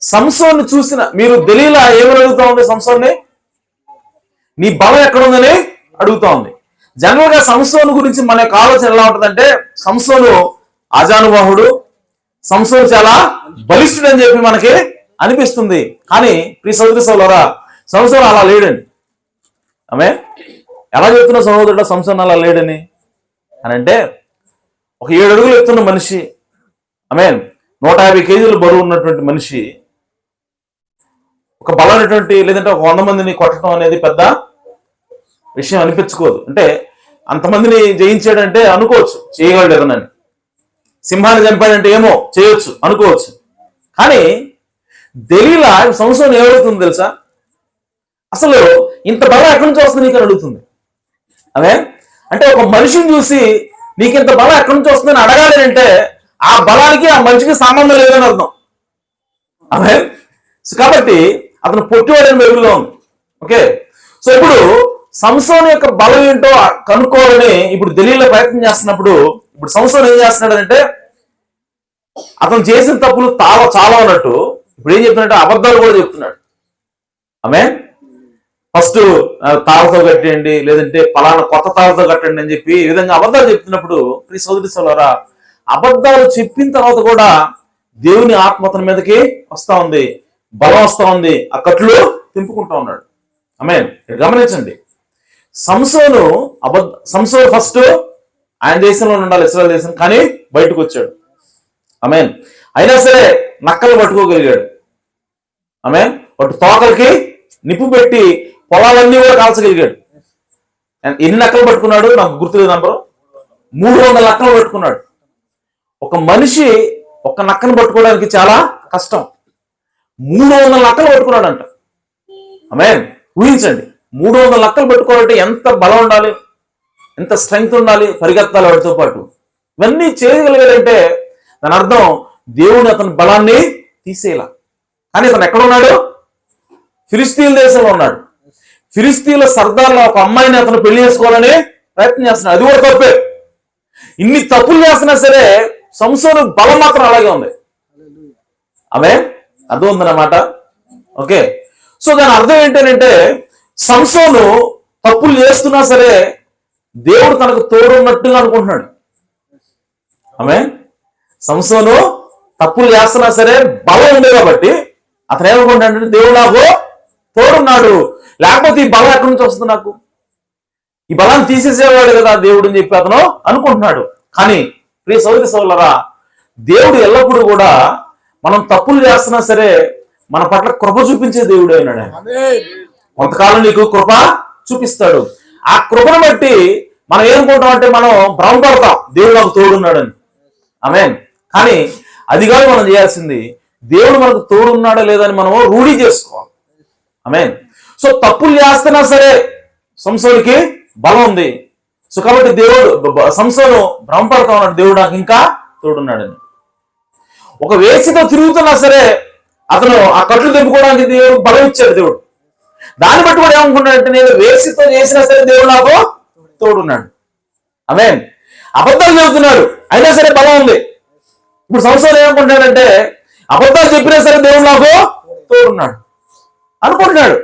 సంసోన్ని చూసిన మీరు దెలీలా ఏమని అడుగుతా ఉంది? సంసోన్ని నీ బలం ఎక్కడుందని అడుగుతా ఉంది. జనరల్ గా సంసోను గురించి మన యొక్క ఆలోచన ఎలా ఉంటుందంటే, సంసోను అజానుబాహుడు, సంసోను చాలా బలిష్ఠుడు అని చెప్పి మనకి అనిపిస్తుంది. కానీ ప్రియ సోదరి సోదరులారా, సంసోను అలా లేడండి. ఆమె ఎలా చెప్తున్న సహోదరుడు సంసోను అలా లేడని అని అంటే, ఒక 7 అడుగులు ఎత్తున్న మనిషి, ఆమె 150 కేజీలు బరువు ఉన్నటువంటి మనిషి ఒక బలమైనటువంటి లేదంటే ఒక 100 మందిని కొట్టడం అనేది పెద్ద విషయం అనిపించుకోదు. అంటే అంతమందిని జయించాడంటే అనుకోవచ్చు చేయగలడు ఏదనని, సింహాన్ని చంపాడంటే ఏమో చేయొచ్చు అనుకోవచ్చు. కానీ దెలీలా సంసోను ఏమవుతుంది తెలుసా, అసలు ఇంత బలం ఎక్కడి నుంచి వస్తుంది నీకు అని అడుగుతుంది. అదే అంటే ఒక మనిషిని చూసి నీకు ఇంత బలం ఎక్కడి నుంచి వస్తుందని అడగాలి అంటే ఆ బలానికి ఆ మనిషికి సంబంధం లేదని అర్థం. అదే కాబట్టి అతను పొట్టివాడని బైబిల్లో ఉంది. ఓకే, సో ఇప్పుడు సంసోను యొక్క బలం ఏంటో కనుక్కోవాలని ఇప్పుడు దెలీలా ప్రయత్నం చేస్తున్నప్పుడు, ఇప్పుడు సంసోను ఏం చేస్తున్నాడు అంటే, అతను చేసిన తప్పులు చాలా ఉన్నట్టు ఇప్పుడు ఏం చెప్తున్నాడు, అబద్ధాలు కూడా చెప్తున్నాడు. ఆమె ఫస్ట్ తాళతో కట్టేయండి, లేదంటే పలానా కొత్త తాళతో కట్టండి అని చెప్పి ఈ విధంగా అబద్ధాలు చెప్తున్నప్పుడు, ప్రియ సోదరి సోదరులారా, అబద్ధాలు చెప్పిన తర్వాత కూడా దేవుని ఆత్మ అతని మీదకి వస్తా ఉంది, బలం వస్తా ఉంది, ఆ కట్లు తెంపుకుంటా ఉన్నాడు. ఆమె గమనించండి, సంసోను ఫస్ట్ ఆయన దేశంలో ఉండాలి, ఇశ్రాయేలు దేశం, కానీ బయటకు వచ్చాడు. ఆమె అయినా సరే నక్కలు పట్టుకోగలిగాడు. ఆమె వాటి తోకలకి నిప్పు పెట్టి పొలాలన్నీ కూడా కాల్చగలిగాడు. ఎన్ని నక్కలు పట్టుకున్నాడు నాకు గుర్తులేదు నంబరు, 300 నక్కలు పట్టుకున్నాడు. ఒక మనిషి ఒక నక్కను పట్టుకోవడానికి చాలా కష్టం, 300 నక్కలు పట్టుకున్నాడంట. ఆమె ఊహించండి, 300 నక్కలు పట్టుకోవాలంటే ఎంత బలం ఉండాలి, ఎంత స్ట్రెంగ్త్ ఉండాలి, పరిగెత్తాలి వాటితో పాటు. ఇవన్నీ చేయగలిగాడంటే దాని అర్థం దేవుడు అతని బలాన్ని తీసేలా. కానీ అతను ఎక్కడ ఉన్నాడు, ఫిలిస్తీన్ దేశంలో ఉన్నాడు. ఫిలిస్తీన్ల సర్దార్లో ఒక అమ్మాయిని అతను పెళ్లి చేసుకోవాలని ప్రయత్నం చేస్తున్నాడు, అది కూడా తప్పే. ఇన్ని తప్పులు చేస్తున్నా సరే సంసోను బలం మాత్రం అలాగే ఉంది. ఆమె అర్థం ఉందన్నమాట. ఓకే, సో దాని అర్థం ఏంటంటే, సంసోను తప్పులు చేస్తున్నా సరే దేవుడు తనకు తోడున్నట్టుగా అనుకుంటున్నాడు. ఆమె సంసోను తప్పులు చేస్తున్నా సరే బలం ఉంది కాబట్టి అతను ఏమనుకుంటాడంటే, దేవుడు నాకు తోడున్నాడు, లేకపోతే ఈ బలం ఎక్కడి నుంచి వస్తుంది, నాకు ఈ బలాన్ని తీసేసేవాడు కదా దేవుడు అని చెప్పి అతను అనుకుంటున్నాడు. కానీ ప్రియ సోదరి సోదరులారా, దేవుడు ఎల్లప్పుడూ కూడా మనం తప్పులు చేస్తున్నా సరే మన పట్ల కృప చూపించే దేవుడు అయినాడు. కొంతకాలం నీకు కృప చూపిస్తాడు. ఆ కృపను బట్టి మనం ఏమనుకుంటాం అంటే, మనం భ్రమపడతాం దేవుడు నాకు తోడున్నాడని. ఆమేన్. కానీ అది కాదు మనం చేయాల్సింది, దేవుడు మనకు తోడున్నాడా లేదని మనం రూఢి చేసుకోవాలి. ఆమేన్. సో తప్పులు చేస్తున్నా సరే సంసోనుకి బలం ఉంది. సో కాబట్టి దేవుడు సంసోను భ్రమపడతా ఉన్నాడు, దేవుడు నాకు ఇంకా తోడున్నాడని. ఒక వేసితో తిరుగుతున్నా సరే అతను ఆ కట్లు తెంపుకోవడానికి దేవుడు బలం ఇచ్చాడు దేవుడు. దాన్ని బట్టి కూడా ఏమనుకుంటాడంటే, నేను వేసితో చేసినా సరే దేవుడు నాకు తోడున్నాడు. ఆమేన్. అబద్ధాలు చెబుతున్నాడు అయినా సరే బలం ఉంది. ఇప్పుడు సంసోను ఏమనుకుంటాడంటే, అబద్ధాలు చెప్పినా సరే దేవుడు నాకు తోడున్నాడు అనుకుంటున్నాడు.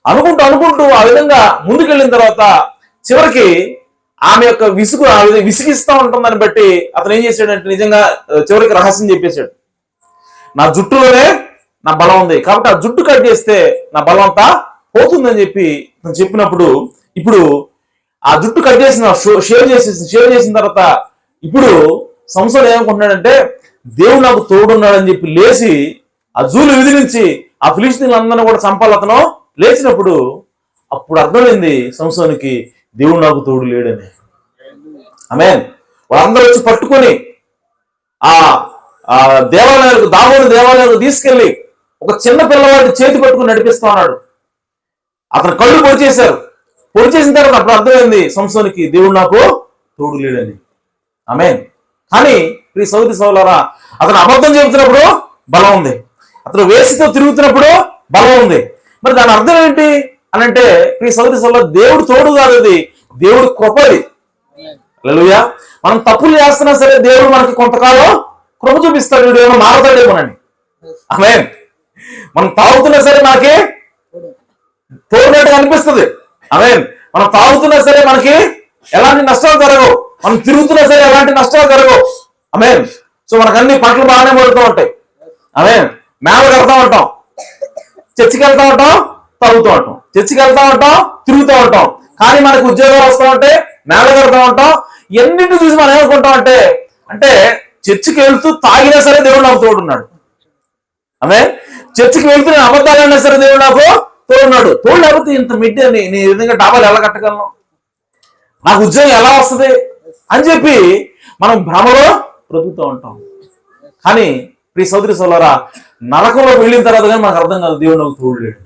అనుకుంటూ ఆ విధంగా ముందుకెళ్ళిన తర్వాత చివరికి ఆమె యొక్క విసిగిస్తా ఉంటుందని బట్టి అతను ఏం చేశాడంటే, నిజంగా చివరికి రహస్యం చెప్పేశాడు, నా జుట్టులోనే నా బలం ఉంది కాబట్టి ఆ జుట్టు కట్ చేస్తే నా బలం అంతా పోతుందని చెప్పి చెప్పినప్పుడు, ఇప్పుడు ఆ జుట్టు కట్ చేసిన షేవ్ చేసిన తర్వాత ఇప్పుడు సంసోను ఏమనుకుంటున్నాడంటే, దేవుడు నాకు తోడున్నాడని చెప్పి లేచి ఆ జూలు విధిలించి ఆ ఫిలిస్తీన్లందరినీ కూడా చంపాలి అతను లేచినప్పుడు, అప్పుడు అర్థమైంది సంసోనుకి, దేవుడు నాకు తోడు లేడని. ఆమేన్. వాళ్ళందరూ వచ్చి పట్టుకొని ఆ దేవాలయాలకు, దావోను దేవాలయాలకు తీసుకెళ్లి ఒక చిన్న పిల్లవాడి చేతి పట్టుకుని నడిపిస్తా ఉన్నాడు. అతను కళ్ళు పొడిచేశారు. పొడిచేసిన తర్వాత అప్పుడు అర్థమైంది సంసోనుకి, దేవుడు నాకు తోడు లేడని. ఆమేన్. కానీ ప్రియ సోదరి సోదరులారా, అతను అబద్ధం చెబుతున్నప్పుడు బలం ఉంది, అతను వేసితో తిరుగుతున్నప్పుడు బలం ఉంది. మరి దాని అర్థం ఏంటి అని అంటే, ప్రియ సోదరి సోదరులారా, దేవుడు తోడు కాదు, అది దేవుడు కృపది. హల్లెలూయా. మనం తప్పులు చేస్తున్నా సరే దేవుడు మనకి కొంతకాలం కృప చూపిస్తాడు, వీడు ఏమో మారతాడేమోనని. ఆమేన్. మనం తాగుతున్నా సరే మనకి తోడినట్టుగా అనిపిస్తుంది. ఆమేన్. మనం తాగుతున్నా సరే మనకి ఎలాంటి నష్టాలు జరగవు, మనం తిరుగుతున్నా సరే ఎలాంటి నష్టాలు జరగవు. ఆమేన్. సో మనకు అన్ని పంటలు బాగానే పడుతూ ఉంటాయి. ఆమేన్. మేళ కడతా ఉంటాం, చర్చికి వెళ్తా ఉంటాం, తాగుతూ ఉంటాం, చర్చికి వెళ్తా ఉంటాం, తిరుగుతూ ఉంటాం. కానీ మనకు ఉద్యోగాలు వస్తూ ఉంటే నేల కడుతూ ఉంటాం. ఎన్నింటిని చూసి మనం ఏమనుకుంటాం అంటే అంటే చర్చికి వెళ్తూ తాగినా సరే దేవుడు నాకు తోడున్నాడు. ఆమె చర్చికి వెళ్తూ నేను అబద్ధాలైనా సరే దేవుడు నాకు తోడున్నాడు. తోడు లేకపోతే ఇంత మిడ్డి అని నేను ఈ విధంగా డాబాలు ఎలా కట్టగలను, నాకు ఉద్యోగం ఎలా వస్తుంది అని చెప్పి మనం భ్రమలో బ్రతుకుతూ ఉంటాం. కానీ ప్రియ సోదరి సోదరా, నరకంలో వెళ్ళిన తర్వాత కానీ మనకు అర్థం కాదు దేవుడు నాకు తోడు లేడు.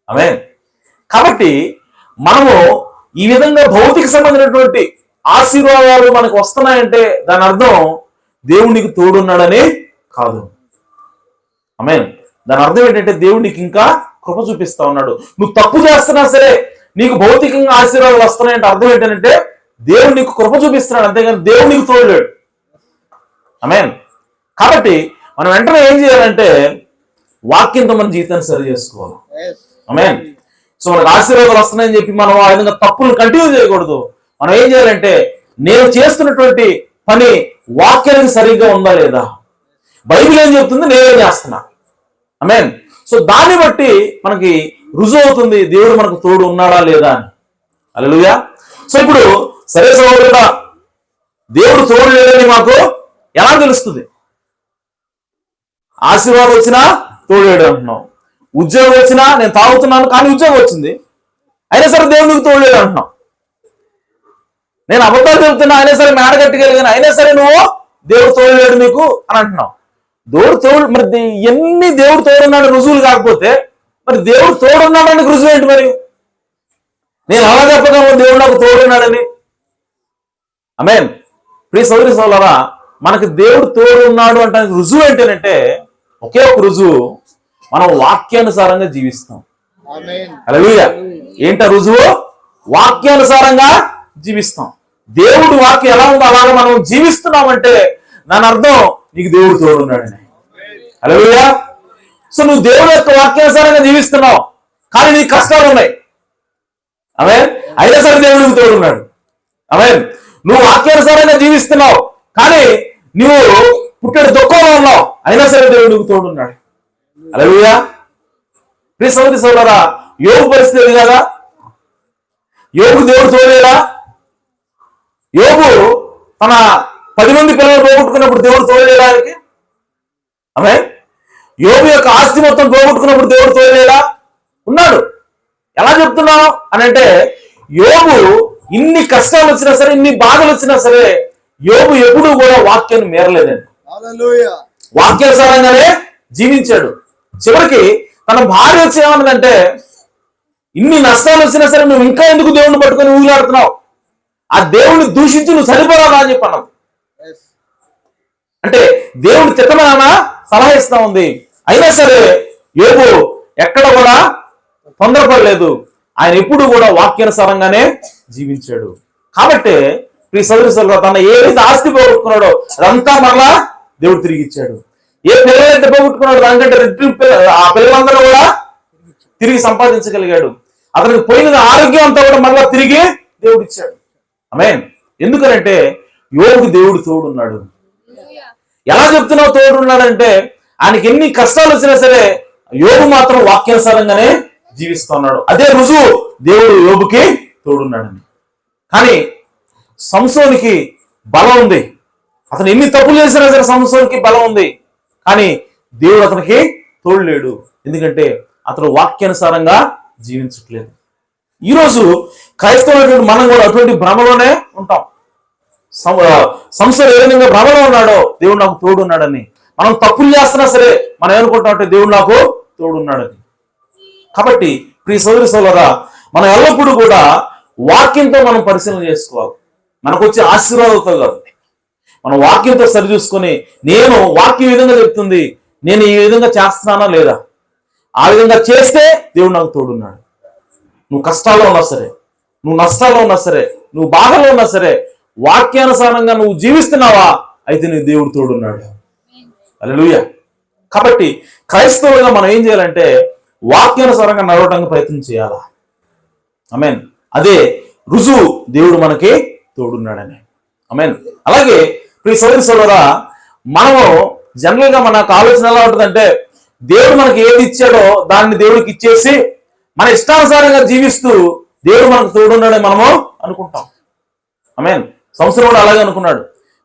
ఆమె కాబట్టి మనము ఈ విధంగా భౌతిక సంబంధించినటువంటి ఆశీర్వాదాలు మనకు వస్తున్నాయంటే దాని అర్థం దేవుడు నీకు తోడున్నాడని కాదు. ఆమె దాని అర్థం ఏంటంటే దేవుడు నీకు ఇంకా కృప చూపిస్తా ఉన్నాడు. నువ్వు తప్పు చేస్తున్నా సరే నీకు భౌతికంగా ఆశీర్వాదాలు వస్తున్నాయంటే అర్థం ఏంటంటే దేవుడు నీకు కృప చూపిస్తున్నాడు, అంతేగాని దేవుడు నీకు తోడలేడు. ఆమె కాబట్టి మనం వెంటనే ఏం చేయాలంటే వాక్యంతో మన జీవితాన్ని సరి చేసుకోవాలి. ఆమె సో మనకు ఆశీర్వాదాలు వస్తున్నాయని చెప్పి మనం ఆ విధంగా తప్పులు కంటిన్యూ చేయకూడదు. మనం ఏం చేయాలంటే నేను చేస్తున్నటువంటి పని వాక్యానికి సరిగ్గా ఉందా లేదా, బైబిల్ ఏం చెప్తుంది, నేనేం చేస్తున్నా. ఆమె సో దాన్ని బట్టి మనకి రుజువు అవుతుంది దేవుడు మనకు తోడు ఉన్నాడా లేదా అని. హల్లెలూయా. సో ఇప్పుడు సరే సహోదరుడా, దేవుడు తోడు లేదని మాకు ఎలా తెలుస్తుంది? ఆశీర్వాదం వచ్చినా తోడేడు అంటున్నాం, ఉద్యోగం వచ్చినా నేను తాగుతున్నాను కానీ ఉద్యోగం వచ్చింది అయినా సరే దేవుడికి తోడలేడు అంటున్నాం, నేను అబద్ధాలు చెబుతున్నా అయినా సరే మేడ కట్టుకెళ్ళగాను అయినా సరే నువ్వు దేవుడు తోడలేడు నీకు అని అంటున్నావు. దేవుడు తోడు, మరి ఎన్ని దేవుడు తోడున్నాడు రుజువులు కాకపోతే మరి దేవుడు తోడున్నాడని రుజువు ఏంటి? మరి నేను అలా చెప్పగలను దేవుడు నాకు తోడున్నాడని. ఆమేన్. ప్రియ సోదరి సోదరులారా, మనకి దేవుడు తోడు ఉన్నాడు అంటే రుజువు ఏంటంటే ఒకే ఒక రుజువు, మనం వాక్యానుసారంగా జీవిస్తాం. హల్లెలూయా. ఏంట రుజువు? వాక్యానుసారంగా జీవిస్తాం. దేవుడు వాక్యం ఎలా ఉందో అలాగే మనం జీవిస్తున్నామంటే దాని అర్థం నీకు దేవుడు తోడున్నాడని. హల్లెలూయా. సో నువ్వు దేవుడు యొక్క వాక్యానుసారంగా జీవిస్తున్నావు కానీ నీకు కష్టాలు ఉన్నాయి. ఆమేన్. అయినా సరే దేవుడు నీకు తోడున్నాడు. ఆమేన్. నువ్వు వాక్యానుసారంగా జీవిస్తున్నావు కానీ నువ్వు పుట్టెడు దుఃఖంలో ఉన్నావు అయినా సరే దేవుడు నీకు తోడున్నాడు. హల్లెలూయా. ప్రియ సోదరి సోదరులారా, యోబు పరిస్థితి కదా, యోబు దేవుడు తోడేలా? యోబు తన 10 మంది పిల్లలు పోగొట్టుకున్నప్పుడు దేవుడు తోడలేడా ఆయనకి? ఆమె యోబు యొక్క ఆస్తి మొత్తం పోగొట్టుకున్నప్పుడు దేవుడు తోడలేడా? ఉన్నాడు. ఎలా చెప్తున్నావు అని అంటే యోబు ఇన్ని కష్టాలు వచ్చినా సరే ఇన్ని బాధలు వచ్చినా సరే యోబు ఎప్పుడూ కూడా వాక్యాన్ని మేరలేదండి. వాక్యానుసారంగానే జీవించాడు. చివరికి తన భార్య వచ్చి ఏమన్నదంటే ఇన్ని నష్టాలు వచ్చినా సరే నువ్వు ఇంకా ఎందుకు దేవుడిని పట్టుకొని ఊగిలాడుతున్నావు, ఆ దేవుడిని దూషించి నువ్వు సరిపోరాదా అని చెప్పి అన్నావు. అంటే దేవుడు తిట్టమని సలహా ఇస్తా ఉంది. అయినా సరే యోబు ఎక్కడ కూడా తొందరపడలేదు. ఆయన ఎప్పుడు కూడా వాక్యానుసారంగానే జీవించాడు. కాబట్టి ప్రియ సోదరి సోదరులారా, తన ఏదైతే ఆస్తి పోగొట్టుకున్నాడో అదంతా మరలా దేవుడు తిరిగి ఇచ్చాడు. ఏ పిల్లలైతే పోగొట్టుకున్నాడు దానికంటే ఆ పిల్లలందరూ కూడా తిరిగి సంపాదించగలిగాడు. అతనికి పోయిన ఆరోగ్యం అంతా కూడా మరలా తిరిగి దేవుడు ఇచ్చాడు. ఆమేన్. ఎందుకనంటే యోబుకు దేవుడు తోడున్నాడు. ఎలా చెప్తున్నావు తోడున్నాడంటే ఆయనకి ఎన్ని కష్టాలు వచ్చినా సరే యోబు మాత్రం వాక్యానుసారంగానే జీవిస్తున్నాడు. అదే రుజువు దేవుడు యోబుకి తోడున్నాడని. కానీ సంసోనికి బలం ఉంది. అతను ఎన్ని తప్పులు చేసినా సరే సంసోనికి బలం ఉంది. కానీ దేవుడు అతనికి తోడు లేడు. ఎందుకంటే అతను వాక్యానుసారంగా జీవించట్లేదు. ఈరోజు క్రైస్తవులైనటువంటి మనం కూడా అటువంటి భ్రమలోనే ఉంటాం. సంసోను ఏ విధంగా భ్రమలో ఉన్నాడో దేవుడు నాకు తోడు ఉన్నాడని. మనం తప్పులు చేస్తున్నా సరే మనం ఏమనుకుంటాం అంటే దేవుడు నాకు తోడు ఉన్నాడని. కాబట్టి ప్రియ సోదరి సోదరులారా, మనం ఎల్లప్పుడూ కూడా వాక్యంతో మనం పరిశీలన చేసుకోవాలి. మనకు వచ్చే ఆశీర్వాదంతో కాదు, మనం వాక్యంతో సరి చూసుకొని నేను వాక్యం విధంగా చెప్తుంది, నేను ఈ విధంగా చేస్తున్నానా లేదా, ఆ విధంగా చేస్తే దేవుడు నాకు తోడున్నాడు. నువ్వు కష్టాల్లో ఉన్నా సరే, నువ్వు నష్టాల్లో ఉన్నా సరే, నువ్వు బాధలో ఉన్నా సరే వాక్యానుసారంగా నువ్వు జీవిస్తున్నావా అయితే నీ దేవుడు తోడున్నాడు. హల్లెలూయా. కాబట్టి క్రైస్తవులుగా మనం ఏం చేయాలంటే వాక్యానుసారంగా నడవడానికి ప్రయత్నం చేయాలా. ఆమేన్. అదే రుజువు దేవుడు మనకి తోడున్నాడని. ఆమేన్. అలాగే ప్రియ సోదరి సోదరులారా, మనము జనరల్ గా మనకు ఆలోచన ఎలా ఉంటుందంటే దేవుడు మనకి ఏది ఇచ్చాడో దాన్ని దేవుడికి ఇచ్చేసి మన ఇష్టానుసారంగా జీవిస్తూ దేవుడు మనకు తోడున్నాడని మనము అనుకుంటాం. ఆమేన్. సంసోను కూడా అలాగే అనుకున్నాడు.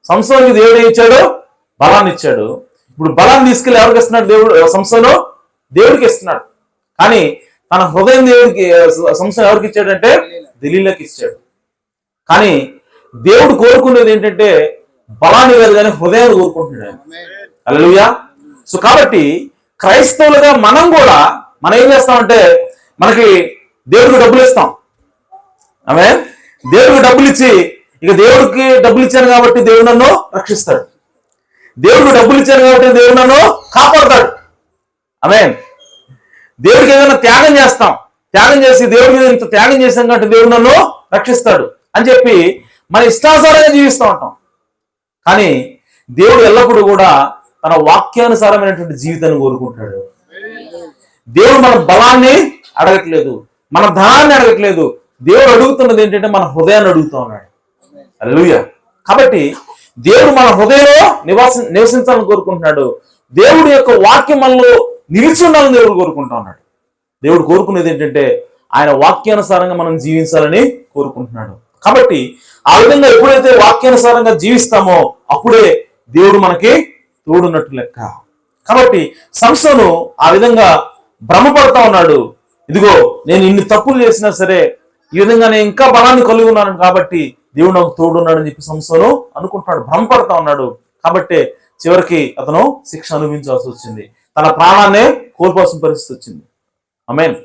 సంసోనుకి దేవుడు ఏం ఇచ్చాడు? బలాన్ని ఇచ్చాడు. ఇప్పుడు బలాన్ని తీసుకెళ్ళి ఎవరికి ఇస్తున్నాడు? సంసోను దేవుడికి ఇస్తున్నాడు. కానీ తన హృదయం దేవుడికి సంసోను ఎవరికి ఇచ్చాడంటే దెలీలాకి ఇచ్చాడు. కానీ దేవుడు కోరుకునేది ఏంటంటే బలాన్ని కాదు కానీ హృదయాన్ని కోరుకుంటున్నాడు. హల్లెలూయా. సో కాబట్టి క్రైస్తవులుగా మనం ఏం చేస్తామంటే మనకి దేవుడికి డబ్బులు ఇస్తాం. ఆమేన్. దేవుడికి డబ్బులు ఇచ్చి ఇక దేవుడికి డబ్బులు ఇచ్చాను కాబట్టి దేవుడు నన్ను రక్షిస్తాడు, దేవుడికి డబ్బులు ఇచ్చాను కాబట్టి దేవుడు నన్ను కాపాడుతాడు. ఆమేన్. దేవుడికి ఏదైనా త్యాగం చేస్తాం, త్యాగం చేసి దేవుడి మీద ఇంత త్యాగం చేశాం కాబట్టి దేవుడు నన్ను రక్షిస్తాడు అని చెప్పి మన ఇష్టానుసారంగా జీవిస్తూ ఉంటాం. కానీ దేవుడు ఎల్లప్పుడూ కూడా తన వాక్యానుసారమైనటువంటి జీవితాన్ని కోరుకుంటాడు. దేవుడు మన బలాన్ని అడగట్లేదు, మన ధనాన్ని అడగట్లేదు. దేవుడు అడుగుతున్నది ఏంటంటే మన హృదయాన్ని అడుగుతూ ఉన్నాడు. హల్లెలూయా. కాబట్టి దేవుడు మన హృదయంలో నివసించాలని కోరుకుంటున్నాడు. దేవుడి యొక్క వాక్యం మనలో నిలిచి ఉండాలని దేవుడు కోరుకుంటా ఉన్నాడు. దేవుడు కోరుకునేది ఏంటంటే ఆయన వాక్యానుసారంగా మనం జీవించాలని కోరుకుంటున్నాడు. కాబట్టి ఆ విధంగా ఎప్పుడైతే వాక్యానుసారంగా జీవిస్తామో అప్పుడే దేవుడు మనకి తోడున్నట్టు లెక్క. కాబట్టి సంసోను ఆ విధంగా భ్రమపడతా ఉన్నాడు. ఇదిగో నేను ఇన్ని తప్పులు చేసినా సరే ఈ విధంగా నేను ఇంకా బలాన్ని కలిగి ఉన్నాను కాబట్టి దేవుడు నాకు తోడున్నాడు అని చెప్పి సంసోను అనుకుంటున్నాడు, భ్రమపడతా ఉన్నాడు. కాబట్టి చివరికి అతను శిక్ష అనుభవించాల్సి వచ్చింది, తన ప్రాణాన్నే కోల్పోవాల్సిన పరిస్థితి వచ్చింది. ఆమేన్.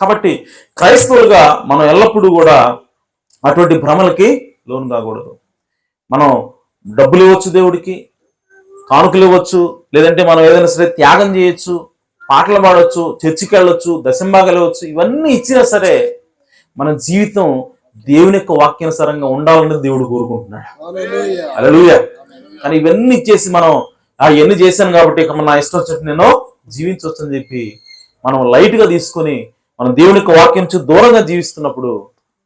కాబట్టి క్రైస్తవులుగా మనం ఎల్లప్పుడూ కూడా అటువంటి భ్రమలకి లోను కాకూడదు. మనం డబ్బులు ఇవ్వచ్చు, దేవుడికి కానుకలు ఇవ్వచ్చు, లేదంటే మనం ఏదైనా సరే త్యాగం చేయొచ్చు, పాటలు పాడవచ్చు, చర్చికి వెళ్ళొచ్చు, దశంభాగాలు ఇవ్వచ్చు. ఇవన్నీ ఇచ్చినా సరే మన జీవితం దేవుని యొక్క వాక్యానుసారంగా ఉండాలని దేవుడు కోరుకుంటున్నాడు. హల్లెలూయా. కానీ ఇవన్నీ ఇచ్చేసి మనం ఇవన్నీ చేశాను కాబట్టి ఇక నా ఇష్టం వచ్చినట్టు నేను జీవించవచ్చు అని చెప్పి మనం లైట్ గా తీసుకొని మనం దేవుని యొక్క వాక్యం నుంచి దూరంగా జీవిస్తున్నప్పుడు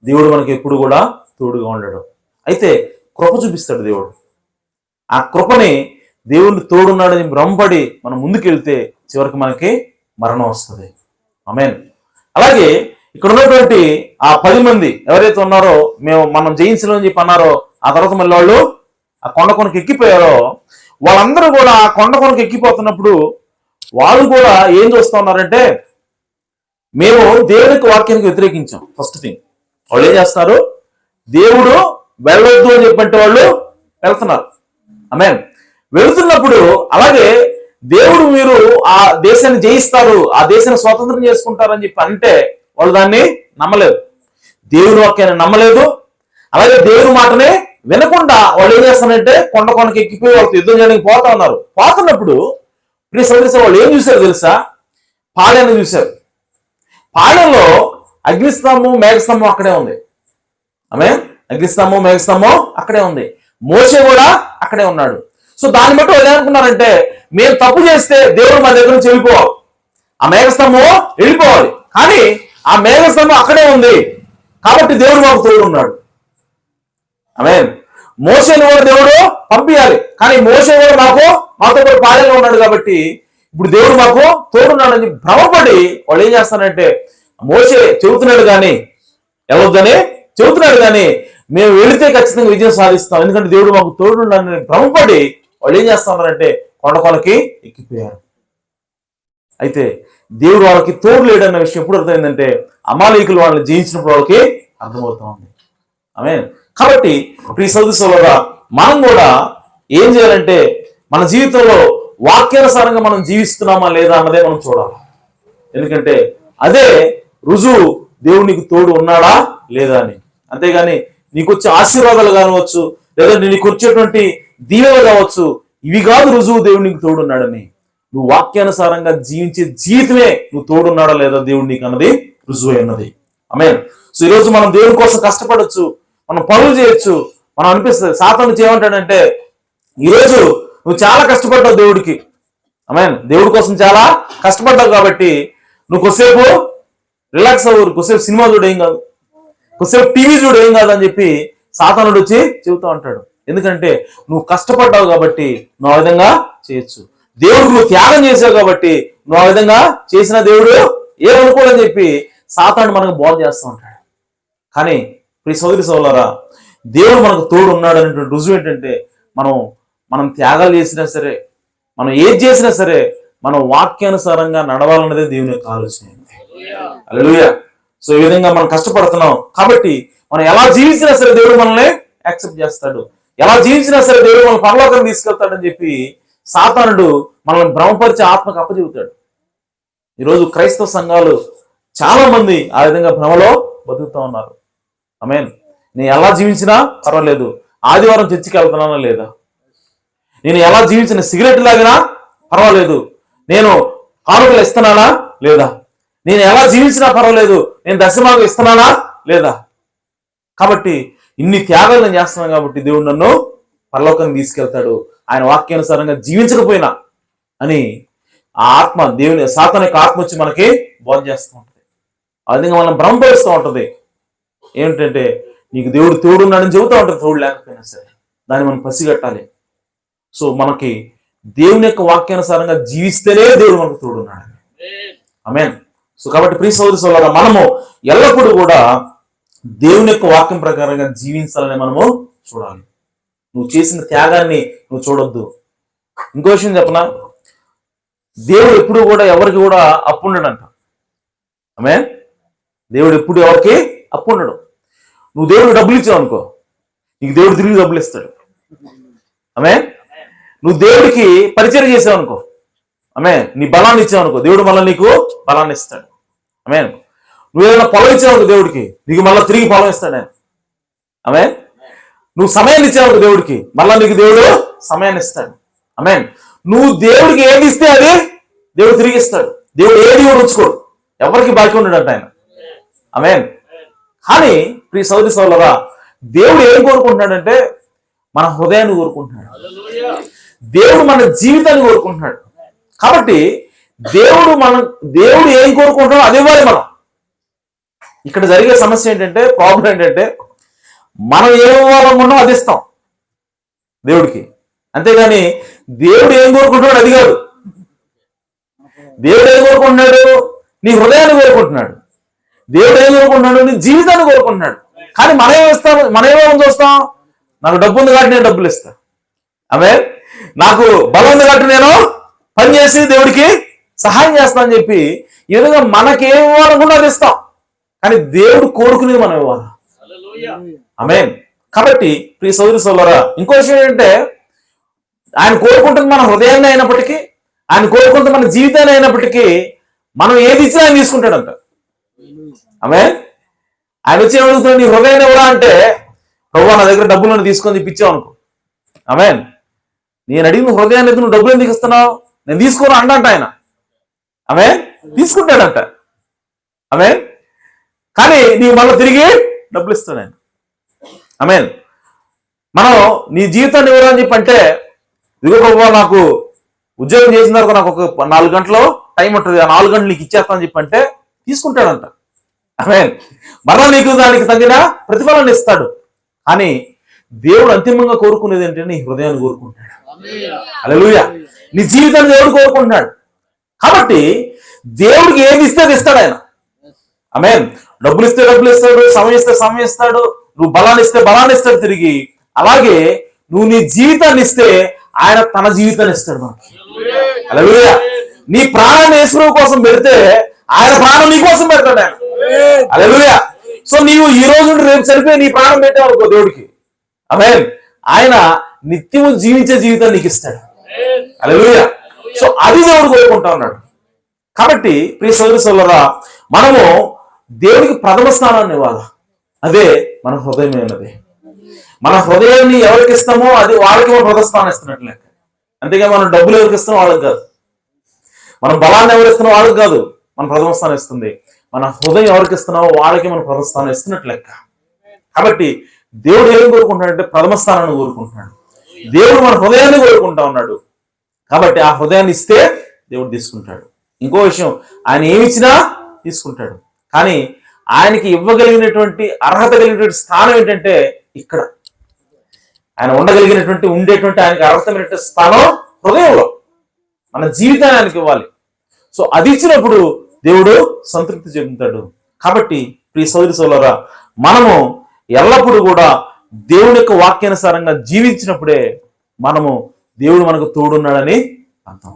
దేవుడు మనకి ఎప్పుడు కూడా తోడుగా ఉండడు. అయితే కృప చూపిస్తాడు దేవుడు. ఆ కృపని దేవుడిని తోడున్నాడని భ్రమపడి మనం ముందుకెళ్తే చివరికి మనకి మరణం వస్తుంది. ఆమేన్. అలాగే ఇక్కడ ఉన్నటువంటి ఆ 10 మంది ఎవరైతే ఉన్నారో మనం జయించలేమని చెప్పి అన్నారో, ఆ తర్వాత మళ్ళీ వాళ్ళు ఆ కొండ కొనకు ఎక్కిపోయారో, వాళ్ళందరూ కూడా ఆ కొండ కొనకు ఎక్కిపోతున్నప్పుడు వాళ్ళు కూడా ఏం చూస్తా ఉన్నారంటే మేము దేవునికి వాక్యానికి వ్యతిరేకించాం. ఫస్ట్ థింగ్ వాళ్ళు ఏం చేస్తున్నారు? దేవుడు వెళ్ళొద్దు అని చెప్పంటే వాళ్ళు వెళ్తున్నారు. ఆమేన్. వెళుతున్నప్పుడు అలాగే దేవుడు మీరు ఆ దేశాన్ని జయిస్తారు, ఆ దేశాన్ని స్వాతంత్రం చేసుకుంటారని చెప్పి అంటే వాళ్ళు దాన్ని నమ్మలేదు, దేవుని వాక్యాన్ని నమ్మలేదు. అలాగే దేవుని మాటనే వినకుండా వాళ్ళు ఏం చేస్తారంటే కొండ కొనకి ఎక్కిపోయి వాళ్ళతో యుద్ధం చేయడానికి పోతా ఉన్నారు. పోతున్నప్పుడు ప్రియ సోదరులారా వాళ్ళు ఏం చూశారు తెలుసా? పాళెను చూశారు. పాళెంలో అగ్నిస్తంభం మేఘస్తంభం అక్కడే ఉంది. ఆమేన్. అగ్నిస్తంభం మేఘస్తంభం అక్కడే ఉంది. మోషే కూడా అక్కడే ఉన్నాడు. సో దాన్ని బట్టి వాళ్ళు ఏమనుకున్నారంటే మేము తప్పు చేస్తే దేవుడు మా దగ్గర నుంచి వెళ్ళిపోవాలి, ఆ మేఘస్తంభం వెళ్ళిపోవాలి. కానీ ఆ మేఘస్తంభం అక్కడే ఉంది కాబట్టి దేవుడు మాకు తోడు ఉన్నాడు. ఆమేన్. మోషేని కూడా దేవుడు పంపించాలి, కానీ మోషే కూడా మాతో పాటు పాలెంలో ఉన్నాడు కాబట్టి ఇప్పుడు దేవుడు మాకు తోడున్నాడని భ్రమపడి వాళ్ళు ఏం చేస్తారంటే మోషే చెబుతున్నాడు కానీ వెళ్ళొద్దని చెబుతున్నాడు కానీ మేము వెళితే ఖచ్చితంగా విజయం సాధిస్తాం, ఎందుకంటే దేవుడు మాకు తోడున్నాడని భ్రమపడి వాళ్ళు ఏం చేస్తున్నారంటే కొండ కొనకి ఎక్కిపోయారు. అయితే దేవుడు వాళ్ళకి తోడు లేడన్న విషయం ఎప్పుడు అర్థమైందంటే అమాలేకులు వాళ్ళని జయించినప్పుడు వాళ్ళకి అర్థమవుతా ఉంది. ఆమేన్. కాబట్టి ప్రియ సోదరులారా మనం కూడా ఏం చేయాలంటే మన జీవితంలో వాక్యానుసారంగా మనం జీవిస్తున్నామా లేదా అన్నదే మనం చూడాలి. ఎందుకంటే అదే రుజువు దేవుడు నీకు తోడు ఉన్నాడా లేదా అని. అంతేగాని నీకు వచ్చే ఆశీర్వాదాలు కావచ్చు, లేదంటే నీకు వచ్చేటువంటి దీవెనలు కావచ్చు, ఇవి కాదు రుజువు దేవుడు నీకు తోడున్నాడని. నువ్వు వాక్యానుసారంగా జీవించే జీవితమే నువ్వు తోడున్నాడా లేదా దేవుడు నీకు అన్నది రుజువు అన్నది. ఆమేన్. సో ఈరోజు మనం దేవుని కోసం కష్టపడొచ్చు, మనం పనులు చేయొచ్చు. మనం అనిపిస్తుంది సాతాను చేయమంటాడంటే ఈరోజు నువ్వు చాలా కష్టపడ్డావు దేవుడికి. ఆమేన్. దేవుడి కోసం చాలా కష్టపడ్డావు కాబట్టి నువ్వు కొద్దిసేపు రిలాక్స్ అవ్వరు, కొద్దిసేపు సినిమా చూడు ఏం కాదు, కొద్దిసేపు టీవీ చూడు ఏం కాదు అని చెప్పి సాతానుడు వచ్చి చెబుతూ ఉంటాడు. ఎందుకంటే నువ్వు కష్టపడ్డావు కాబట్టి నువ్వు ఆ విధంగా చేయొచ్చు. దేవుడికి నువ్వు త్యాగం చేసావు కాబట్టి నువ్వు ఆ విధంగా చేసిన దేవుడు ఏమనుకోడని చెప్పి సాతాను మనకు బోధ చేస్తూ ఉంటాడు. కానీ ప్రియ సోదరి సోదరులారా, దేవుడు మనకు తోడు ఉన్నాడు అనేటువంటి రుజువు ఏంటంటే మనం త్యాగాలు చేసినా సరే, మనం ఏది చేసినా సరే మనం వాక్యానుసారంగా నడవాలన్నదే దేవుని యొక్క ఆలోచన. హల్లెలూయా. సో ఈ విధంగా మనం కష్టపడుతున్నాం కాబట్టి మనం ఎలా జీవించినా సరే దేవుడు మనల్ని యాక్సెప్ట్ చేస్తాడు, ఎలా జీవించినా సరే దేవుడు మనల్ని పరలోకానికి తీసుకెళ్తాడని చెప్పి సాతానుడు మనల్ని భ్రమపరిచే ఆత్మకు అప్పచెబుతాడు. ఈరోజు క్రైస్తవ సంఘాలు చాలా మంది ఆ విధంగా భ్రమలో బతుకుతూ ఉన్నారు. ఆమేన్. నేను ఎలా జీవించినా పర్వాలేదు, ఆదివారం చర్చికి వెళ్తున్నానా లేదా, నేను ఎలా జీవించిన సిగరెట్ లాగినా పర్వాలేదు, నేను కానుకలు ఇస్తున్నానా లేదా, నేను ఎలా జీవించినా పర్వాలేదు, నేను దశమాలు ఇస్తున్నానా లేదా. కాబట్టి ఇన్ని త్యాగాలు నేను చేస్తున్నాను కాబట్టి దేవుడు నన్ను పరలోకానికి తీసుకెళ్తాడు, ఆయన వాక్యానుసారంగా జీవించకపోయినా అని ఆ ఆత్మ, దేవుని సాతాను యొక్క ఆత్మ వచ్చి మనకి బోధ చేస్తూ ఉంటుంది. ఆ విధంగా మనం భ్రమపరుస్తూ ఉంటుంది. ఏమిటంటే నీకు దేవుడు తోడున్నాడని చెబుతూ ఉంటుంది, తోడు లేకపోయినా సరే దాన్ని మనం పసిగట్టాలి. సో మనకి దేవుని యొక్క వాక్యానుసారంగా జీవిస్తేనే దేవుడు మనకు తోడున్నాడు. ఆమేన్. సో కాబట్టి ప్రియ సోదరి సోదరులారా, మనము ఎల్లప్పుడూ కూడా దేవుని యొక్క వాక్యం ప్రకారంగా జీవించాలని మనము చూడాలి. నువ్వు చేసిన త్యాగాన్ని నువ్వు చూడొద్దు. ఇంకో విషయం చెప్పనా, దేవుడు ఎప్పుడు కూడా ఎవరికి కూడా అప్పు ఉండడంట. ఆమేన్. దేవుడు ఎప్పుడు ఎవరికి అప్పు ఉండడు. నువ్వు దేవుడు డబ్బులు ఇచ్చావు అనుకో, నీకు దేవుడు తిరిగి డబ్బులు ఇస్తాడు. ఆమేన్. నువ్వు దేవుడికి పరిచయం చేసావు అనుకో, ఆమేన్, నీ బలాన్ని ఇచ్చావు అనుకో, దేవుడు మళ్ళీ నీకు బలాన్ని ఇస్తాడు. ఆమేన్. నువ్వు ఏదైనా పొలం ఇచ్చావు అనుకో దేవుడికి, నీకు మళ్ళీ తిరిగి పొలం ఇస్తాడు ఆయన. ఆమేన్. నువ్వు సమయాన్ని ఇచ్చావు దేవుడికి, మళ్ళీ నీకు దేవుడు సమయాన్ని ఇస్తాడు. ఆమేన్. నువ్వు దేవుడికి ఏది ఇస్తే అది దేవుడు తిరిగి ఇస్తాడు. దేవుడు ఏది కూడా ఉంచుకోడు, ఎవరికి బాకీ ఉండడంట ఆయన. ఆమేన్. కానీ ప్రియ సోదరి సోదరులారా, దేవుడు ఏం కోరుకుంటున్నాడంటే మన హృదయాన్ని కోరుకుంటున్నాడు, దేవుడు మన జీవితాన్ని కోరుకుంటున్నాడు. కాబట్టి దేవుడు ఏం కోరుకుంటున్నాడో అదే ఇవ్వాలి మనం. ఇక్కడ జరిగే సమస్య ఏంటంటే, ప్రాబ్లం ఏంటంటే, మనం ఏం ఇవ్వాలనుకున్నాం అది ఇస్తాం దేవుడికి, అంతేగాని దేవుడు ఏం కోరుకుంటున్నాడు అది కాదు. దేవుడు ఏం కోరుకుంటున్నాడు, నీ హృదయాన్ని కోరుకుంటున్నాడు. దేవుడు ఏం కోరుకుంటున్నాడు, నీ జీవితాన్ని కోరుకుంటున్నాడు. కానీ మనం ఏమిస్తాం, మనం ఏమేమి చూస్తాం, నాకు డబ్బు ఉంది కాబట్టి నేను డబ్బులు ఇస్తాను. ఆమేన్. నాకు బలం ఉంది కాబట్టి నేను పని చేసి దేవుడికి సహాయం చేస్తానని చెప్పి ఈ విధంగా మనకేం ఇవ్వాలనుకుంటే అది ఇస్తాం. కానీ దేవుడు కోరుకునేది మనం ఇవ్వాలి. ఆమేన్. కాబట్టి ప్రియ సోదరి సోదరులారా, ఇంకో విషయం ఏంటంటే, ఆయన కోరుకుంటుంది మన హృదయాన్ని అయినప్పటికీ, ఆయన కోరుకుంటుంది మన జీవితాన్ని అయినప్పటికీ, మనం ఏది ఇచ్చినా ఆయన తీసుకుంటాడంట. ఆమేన్. ఆయన వచ్చి ఏమడుగుతున్నాడు, నీ హృదయాన్ని ఎవరా అంటే, ప్రభువా నా దగ్గర డబ్బులను తీసుకొని ఇప్పించావు అనుకో. ఆమేన్. నేను అడిగిన హృదయాన్ని నువ్వు డబ్బులు ఎందుకు ఇస్తున్నావు, నేను తీసుకోను అండంట ఆయన. ఆమేన్. తీసుకుంటాడంట. ఆమేన్. కానీ నీవు మళ్ళీ తిరిగి డబ్బులు ఇస్తాడు ఆయన. ఆమేన్. మనం నీ జీవితాన్ని ఎవరని చెప్పి అంటే, ఇదిగో ప్రభువా నాకు ఉద్యోగం చేసిన తర్వాత నాకు ఒక 4 గంటలు టైం ఉంటుంది, ఆ 4 గంటలు నీకు ఇచ్చేస్తానని చెప్పి అంటే తీసుకుంటాడంట. ఆమేన్. మరలా నీకు దానికి తగిన ప్రతిఫలాన్ని ఇస్తాడు. కానీ దేవుడు అంతిమంగా కోరుకునేది ఏంటంటే నీ హృదయాన్ని కోరుకుంటాడు. హల్లెలూయా. నీ జీవితాన్ని దేవుడు కోరుకుంటున్నాడు. కాబట్టి దేవుడికి ఏది ఇస్తే అది ఇస్తాడు ఆయన. ఆమేన్. డబ్బులు ఇస్తే డబ్బులు ఇస్తాడు, సమయం ఇస్తే సమయం ఇస్తాడు, నువ్వు బలాన్ని ఇస్తే బలాన్ని ఇస్తాడు తిరిగి. అలాగే నువ్వు నీ జీవితాన్ని ఇస్తే ఆయన తన జీవితాన్ని ఇస్తాడు మనకి. హల్లెలూయా. నీ ప్రాణాన్ని యేసు కోసం పెడితే ఆయన ప్రాణం నీ కోసం పెడతాడు ఆయన. హల్లెలూయా. సో నీవు ఈ రోజు రేపు సరిపోయి నీ ప్రాణం పెట్టావు అనుకో దేవుడికి, ఆమేన్, ఆయన నిత్యము జీవించే జీవితాన్ని నీకు ఇస్తాడు. హల్లెలూయా. సో అది దేవుడు కోరుకుంటా ఉన్నాడు. కాబట్టి ప్రియ సోదరి సోదరులారా, మనము దేవుడికి ప్రథమ స్థానాన్ని ఇవ్వాలి. అదే మన హృదయమైనది. మన హృదయాన్ని ఎవరికి ఇస్తామో అది వాళ్ళకి మనం ప్రథమ స్థానం ఇస్తున్నట్లే. అంతేగా మనం డబ్బులు ఎవరికి ఇస్తామో వాళ్ళకి కాదు, మనం బలాన్ని ఎవరు ఇస్తున్నామో వాళ్ళకి కాదు మన ప్రథమ స్థానం ఇస్తుంది. మన హృదయం ఎవరికి ఇస్తున్నామో వాళ్ళకి మనం ప్రథమ స్థానం ఇస్తున్నట్లు లెక్క. కాబట్టి దేవుడు ఏం కోరుకుంటున్నాడంటే ప్రథమ స్థానాన్ని కోరుకుంటున్నాడు. దేవుడు మన హృదయాన్ని కోరుకుంటా ఉన్నాడు. కాబట్టి ఆ హృదయాన్ని ఇస్తే దేవుడు తీసుకుంటాడు. ఇంకో విషయం, ఆయన ఏమిచ్చినా తీసుకుంటాడు. కానీ ఆయనకి ఇవ్వగలిగినటువంటి అర్హత కలిగినటువంటి స్థానం ఏంటంటే ఇక్కడ ఆయన ఉండేటువంటి ఆయనకి అర్హతమైనటువంటి స్థానం హృదయంలో, మన జీవితాన్ని ఆయనకి ఇవ్వాలి. సో అది ఇచ్చినప్పుడు దేవుడు సంతృప్తి చెందుతాడు. కాబట్టి ప్రియ సోదరి సోదరులారా, మనము ఎల్లప్పుడూ కూడా దేవుని యొక్క వాక్యానుసారంగా జీవించినప్పుడే మనము దేవుడు మనకు తోడున్నాడని అర్థం.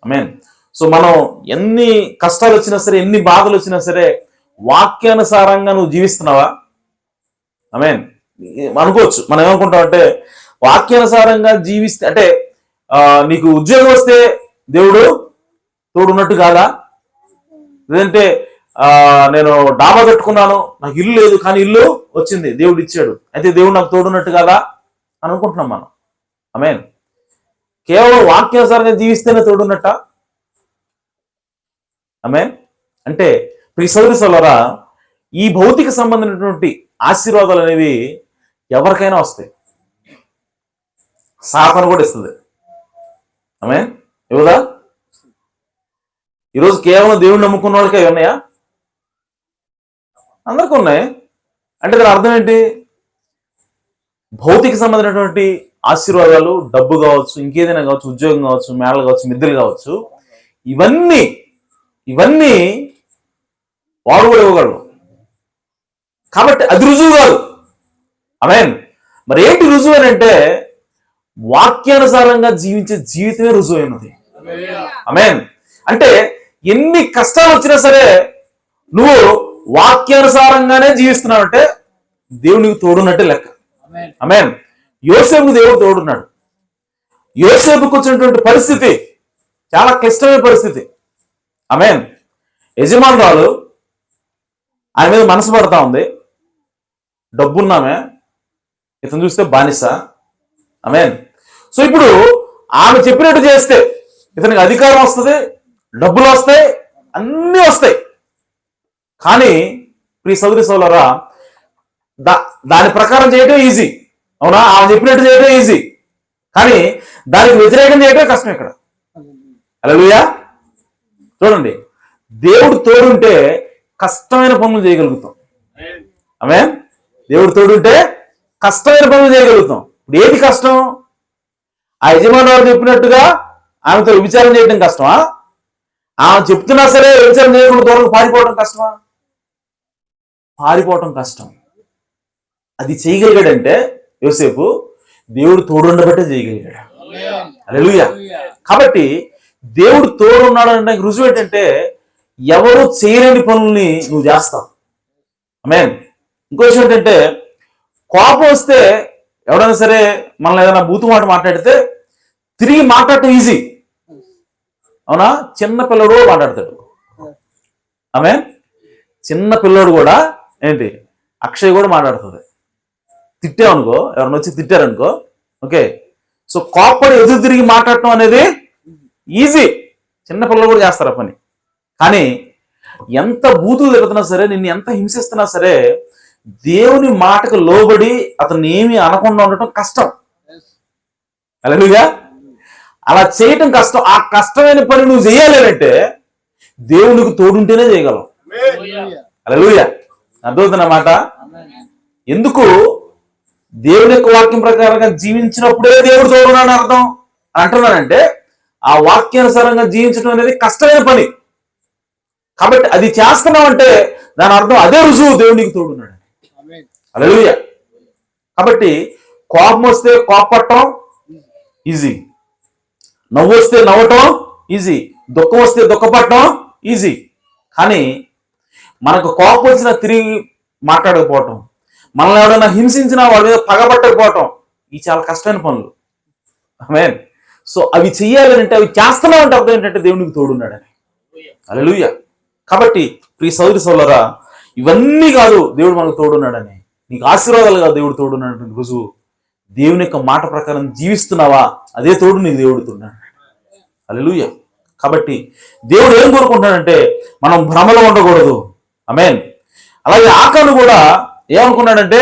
ఆమేన్. సో మనం ఎన్ని కష్టాలు వచ్చినా సరే, ఎన్ని బాధలు వచ్చినా సరే, వాక్యానుసారంగా నువ్వు జీవిస్తున్నావా? ఆమేన్. అనుకోవచ్చు, మనం ఏమనుకుంటాం అంటే వాక్యానుసారంగా జీవిస్తే అంటే నీకు ఉద్యోగం వస్తే దేవుడు తోడున్నట్టు కాదా? లేదంటే నేను డాబా కట్టుకున్నాను, నాకు ఇల్లు లేదు కానీ ఇల్లు వచ్చింది, దేవుడు ఇచ్చాడు, అయితే దేవుడు నాకు తోడున్నట్టు కాదా అని అనుకుంటున్నాం మనం. ఆమేన్. కేవలం వాక్యానుసారంగా జీవిస్తేనే తోడున్నట్ట? ఆమేన్. అంటే ప్రియ సోదరి సోదరులారా, ఈ భౌతిక సంబంధమైనటువంటి ఆశీర్వాదాలు అనేవి ఎవరికైనా వస్తాయి, సాతాను కూడా ఇస్తుంది. ఆమేన్. ఇవ్వదా? ఈరోజు కేవలం దేవుడిని నమ్ముకున్న వాళ్ళకే ఉన్నాయా? అందరికీ ఉన్నాయి. అంటే దాని అర్థం ఏంటి? భౌతిక సంబంధమైనటువంటి ఆశీర్వాదాలు, డబ్బు కావచ్చు, ఇంకేదైనా కావచ్చు, ఉద్యోగం కావచ్చు, మేళలు కావచ్చు, మిద్దెలు కావచ్చు, ఇవన్నీ వాడు కూడా ఇవ్వగలడు. కాబట్టి అది రుజువు కాదు. ఆమేన్. మరి ఏంటి రుజువు అని అంటే వాక్యానుసారంగా జీవించే జీవితమే రుజువు అయినది. ఆమేన్. అంటే ఎన్ని కష్టాలు వచ్చినా సరే నువ్వు వాక్యానుసారంగానే జీవిస్తున్నావంటే దేవునికి తోడున్నట్టే లెక్క. ఆమేన్. యోసేపుకు దేవుడు తోడున్నాడు. యోసేపుకు వచ్చినటువంటి పరిస్థితి చాలా క్లిష్టమైన పరిస్థితి. ఆమేన్. యజమానురాలు ఆయన మీద మనసు పడతా ఉంది, డబ్బున్నామే, ఇతను చూస్తే బానిస. ఆమేన్. సో ఇప్పుడు ఆమె చెప్పినట్టు చేస్తే ఇతనికి అధికారం వస్తుంది, డబ్బులు వస్తాయి, అన్నీ వస్తాయి. కానీ ప్రియ సోదరి సోదరులారా, దాని ప్రకారం చేయటం ఈజీ, అవునా? ఆమె చెప్పినట్టు చేయటం ఈజీ, కానీ దానికి వ్యతిరేకం చేయటం కష్టం. ఇక్కడ హల్లెలూయా. చూడండి, దేవుడు తోడుంటే కష్టమైన పనులు చేయగలుగుతాం. ఆమేన్. దేవుడు తోడుంటే కష్టమైన పనులు చేయగలుగుతాం. ఇప్పుడు ఏది కష్టం? ఆ యజమాని వారు చెప్పినట్టుగా ఆమెతో విచారం చేయడం కష్టమా? ఆమె చెప్తున్నా సరే విచారం చేయకుండా దూరంగా పారిపోవడం కష్టమా? పారిపోవటం కష్టం. అది చేయగలిగాడంటే యోసేపు దేవుడు తోడుండబట్టే చేయగలిగాడు. హల్లెలూయా. కాబట్టి దేవుడు తోడున్నాడు అంటే రుజువు ఏంటంటే ఎవరు చేయలేని పనుల్ని నువ్వు చేస్తావు. ఆమేన్. ఇంకో విషయం ఏంటంటే కోపం వస్తే ఎవడైనా సరే మనల్ని ఏదైనా బూతు మాట మాట్లాడితే తిరిగి మాట్లాడటం ఈజీ, అవునా? చిన్న పిల్లడు కూడా మాట్లాడతాడు. ఆమేన్. చిన్న పిల్లడు కూడా ఏంటి, అక్షయ్ కూడా మాట్లాడుతుంది. తిట్టామనుకో, ఎవరైనా వచ్చి తిట్టారనుకో, ఓకే, సో కోపడి ఎదురు తిరిగి మాట్లాడటం అనేది ఈజీ. చిన్న పిల్లలు కూడా చేస్తారు ఆ పని. కానీ ఎంత బూతులు తిరుగుతున్నా సరే, నిన్ను ఎంత హింసిస్తున్నా సరే, దేవుని మాటకు లోబడి అతను ఏమి అనకుండా ఉండటం కష్టం. హల్లెలూయా. అలా చేయటం కష్టం. ఆ కష్టమైన పని నువ్వు చేయాలంటే దేవునికి తోడుంటేనే చేయగలవు. హల్లెలూయా. అర్థమవుతున్నమాట? ఎందుకు? దేవుని యొక్క వాక్యం ప్రకారంగా జీవించినప్పుడే దేవుడు తోడున్నాడని అర్థం అంటున్నానంటే ఆ వాక్యానుసారంగా జీవించడం అనేది కష్టమైన పని. కాబట్టి అది చేస్తున్నామంటే దాని అర్థం అదే రుజువు దేవునికి తోడున్నాడు. హల్లెలూయా. కాబట్టి కోపం వస్తే కోపపడటం ఈజీ, నవ్వు వస్తే నవ్వటం ఈజీ, దుఃఖం వస్తే దుఃఖపడటం ఈజీ. కానీ మనకు కోపం వచ్చినా తిరిగి మాట్లాడకపోవటం, మనల్ని ఎవరైనా హింసించినా వాళ్ళ మీద పగబట్టకపోవటం, ఇవి చాలా కష్టమైన పనులు. ఆమేన్. సో అవి చెయ్యాలంటే అవి చేస్తున్నామంటే అర్థం ఏంటంటే దేవునికి తోడున్నాడని. హల్లెలూయా. కాబట్టి ప్రియ సోదరి సోదరులారా, ఇవన్నీ కాదు దేవుడు మనకు తోడున్నాడని, నీకు ఆశీర్వాదాలు కాదు దేవుడు తోడున్నాడని రుజువు దేవుని యొక్క మాట ప్రకారం జీవిస్తున్నావా, అదే తోడు నీకు దేవుడు తోడున్నాడు. హల్లెలూయా. కాబట్టి దేవుడు ఏం కోరుకుంటున్నాడంటే మనం భ్రమలో ఉండకూడదు. ఆమేన్. అలాగే ఆకాను కూడా ఏమనుకున్నాడంటే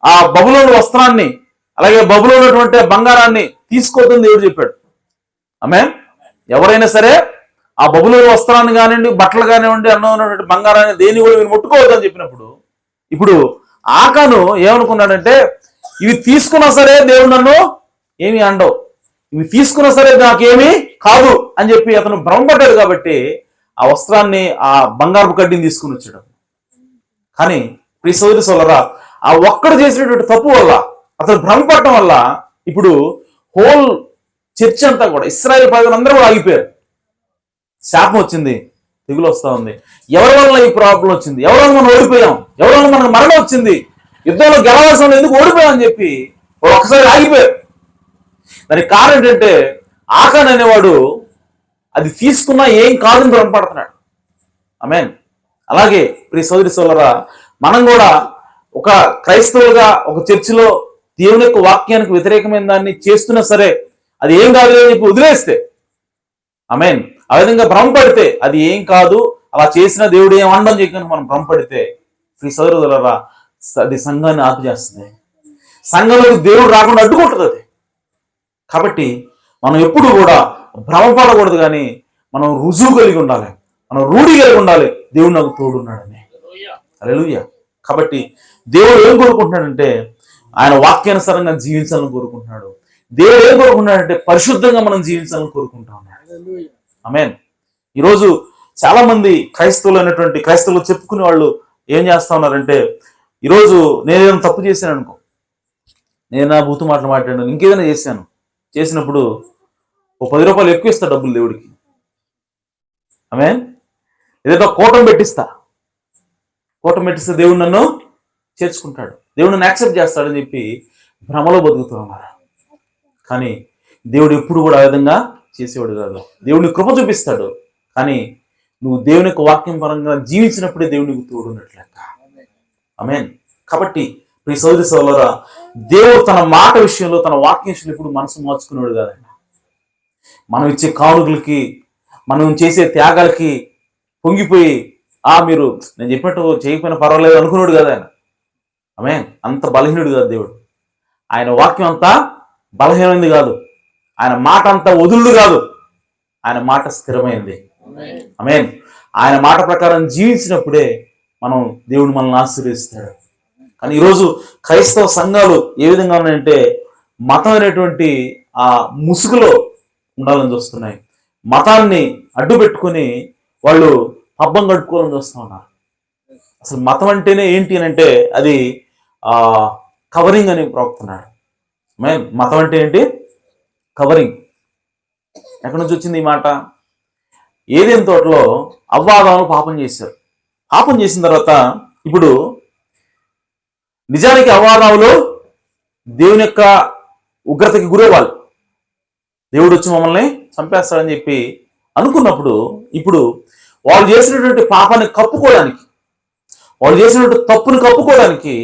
ఆ బబులోను వస్త్రాన్ని, అలాగే బబులో ఉన్నటువంటి బంగారాన్ని తీసుకోవద్దని దేవుడు చెప్పాడు. ఆమేన్. ఎవరైనా సరే ఆ బబులోను వస్త్రాన్ని కానివ్వండి, బట్టలు కానివ్వండి, అన్నం ఉన్నటువంటి బంగారాన్ని దేన్ని కూడా మీరు ముట్టుకోవద్దని చెప్పినప్పుడు ఇప్పుడు ఆకాను ఏమనుకున్నాడంటే ఇవి తీసుకున్నా సరే దేవుడు నన్ను ఏమి అండవు, ఇవి తీసుకున్నా సరే నాకేమీ కాదు అని చెప్పి అతను భ్రమపడ్డాడు. కాబట్టి ఆ వస్త్రాన్ని, ఆ బంగారపు కడ్డీని తీసుకుని వచ్చాడు. కానీ ప్రియ సోదరి సోదరా, ఆ ఒక్కడు చేసినటువంటి తప్పు వల్ల, అతను భ్రమపడటం వల్ల ఇప్పుడు హోల్ చర్చ్ అంతా కూడా, ఇశ్రాయేల్ ప్రజలందరూ కూడా ఆగిపోయారు. శాపం వచ్చింది, తెగులు వస్తా ఉంది. ఎవరి వల్ల ఈ ప్రాబ్లం వచ్చింది? ఎవరి వల్ల మనం ఓడిపోయాం? ఎవరి వల్ల మనకు మరణం వచ్చింది? యుద్ధంలో గెలవాల్సిన ఎందుకు ఓడిపోయామని చెప్పి ఒక్కసారి ఆగిపోయారు. దానికి కారణం ఏంటంటే ఆకాన్ అనేవాడు అది తీసుకున్నా ఏం కాదని భ్రమపడుతున్నాడు. ఆమేన్. అలాగే ప్రియ సోదరి సోదరా, మనం కూడా ఒక క్రైస్తవులుగా ఒక చర్చిలో దేవుని యొక్క వాక్యానికి వ్యతిరేకమైన దాన్ని చేస్తున్నా సరే అది ఏం కాదు అని చెప్పి వదిలేస్తే, ఆమేన్, ఆ విధంగా భ్రమపడితే అది ఏం కాదు, అలా చేసిన దేవుడు ఏం అండం చెప్పి మనం భ్రమపడితే ప్రియ సోదరి సోదరా, అది సంఘాన్ని ఆపు చేస్తుంది. సంఘంలోకి దేవుడు రాకుండా అడ్డుకుంటుంది అది. కాబట్టి మనం ఎప్పుడు కూడా భ్రమపడకూడదు, కానీ మనం రుజువు కలిగి ఉండాలి, మనం రూఢి కలిగి ఉండాలి. దేవుడు నాకు తోడున్నాడని. హల్లెలూయా. కాబట్టి దేవుడు ఏం కోరుకుంటున్నాడంటే ఆయన వాక్యానుసారంగా జీవించాలని కోరుకుంటున్నాడు. దేవుడు ఏం కోరుకుంటున్నాడంటే పరిశుద్ధంగా మనం జీవించాలని కోరుకుంటా ఉన్నాడు. ఆమేన్. ఈరోజు చాలా మంది క్రైస్తవులు చెప్పుకునే వాళ్ళు ఏం చేస్తా ఉన్నారంటే, ఈరోజు నేనేదైనా తప్పు చేశాను అనుకో, నేను నా బూతు మాటలు మాట్లాడాను, ఇంకేదైనా చేసినప్పుడు ఓ 10 రూపాయలు ఎక్కువ ఇస్తా డబ్బులు దేవుడికి. ఆమేన్. ఏదైనా కూటం పెట్టిస్తే దేవుడు నన్ను చేర్చుకుంటాడు, దేవుడు నన్ను యాక్సెప్ట్ చేస్తాడని చెప్పి భ్రమలో బతుకుతూ ఉన్నారు. కానీ దేవుడు ఎప్పుడు కూడా ఆ విధంగా చేసేవాడు కాదు. దేవుడిని కృప చూపిస్తాడు, కానీ నువ్వు దేవుని యొక్క వాక్యం పరంగా జీవించినప్పుడే దేవునికి తోడున్నట్లు లెక్క. ఆమేన్. కాబట్టి ప్రియ సోదరి సోదరా, దేవుడు తన మాట విషయంలో, తన వాక్య విషయంలో ఇప్పుడు మనసు మార్చుకునేవాడు కాదండి. మనం ఇచ్చే కానుకలకి, మనం చేసే త్యాగాలకి పొంగిపోయి మీరు నేను చెప్పినట్టు చేయకపోయినా పర్వాలేదు అనుకున్నాడు కదా ఆయన. ఆమేన్. అంత బలహీనుడు కాదు దేవుడు. ఆయన వాక్యం అంతా బలహీనమైంది కాదు, ఆయన మాట అంతా వదులుడు కాదు, ఆయన మాట స్థిరమైంది. ఆమేన్. ఆయన మాట ప్రకారం జీవించినప్పుడే మనం దేవుడు మనల్ని ఆశీర్వదిస్తాడు. కానీ ఈరోజు క్రైస్తవ సంఘాలు ఏ విధంగా ఉన్నాయంటే మతం అనేటువంటి ఆ ముసుగులో ఉండాలని చూస్తున్నాయి. మతాన్ని అడ్డు పెట్టుకుని వాళ్ళు పబ్బం గడుపుకోవాలని చూస్తూ ఉన్నారు. అసలు మతం అంటేనే ఏంటి అని అంటే అది కవరింగ్ అని ప్రవక్తున్నాడు. మతం అంటే ఏంటి? కవరింగ్. ఎక్కడి నుంచి వచ్చింది ఈ మాట? ఏదైనా తోటలో అవ్వాదాములు పాపం చేశారు. పాపం చేసిన తర్వాత ఇప్పుడు నిజానికి అవ్వాదాములు దేవుని యొక్క ఉగ్రతకి గురవ్వాలి, దేవుడు వచ్చి మమ్మల్ని చంపేస్తాడని చెప్పి అనుకున్నప్పుడు ఇప్పుడు వాళ్ళు చేసినటువంటి పాపాన్ని కప్పుకోవడానికి, వాళ్ళు చేసినటువంటి తప్పుని కప్పుకోవడానికి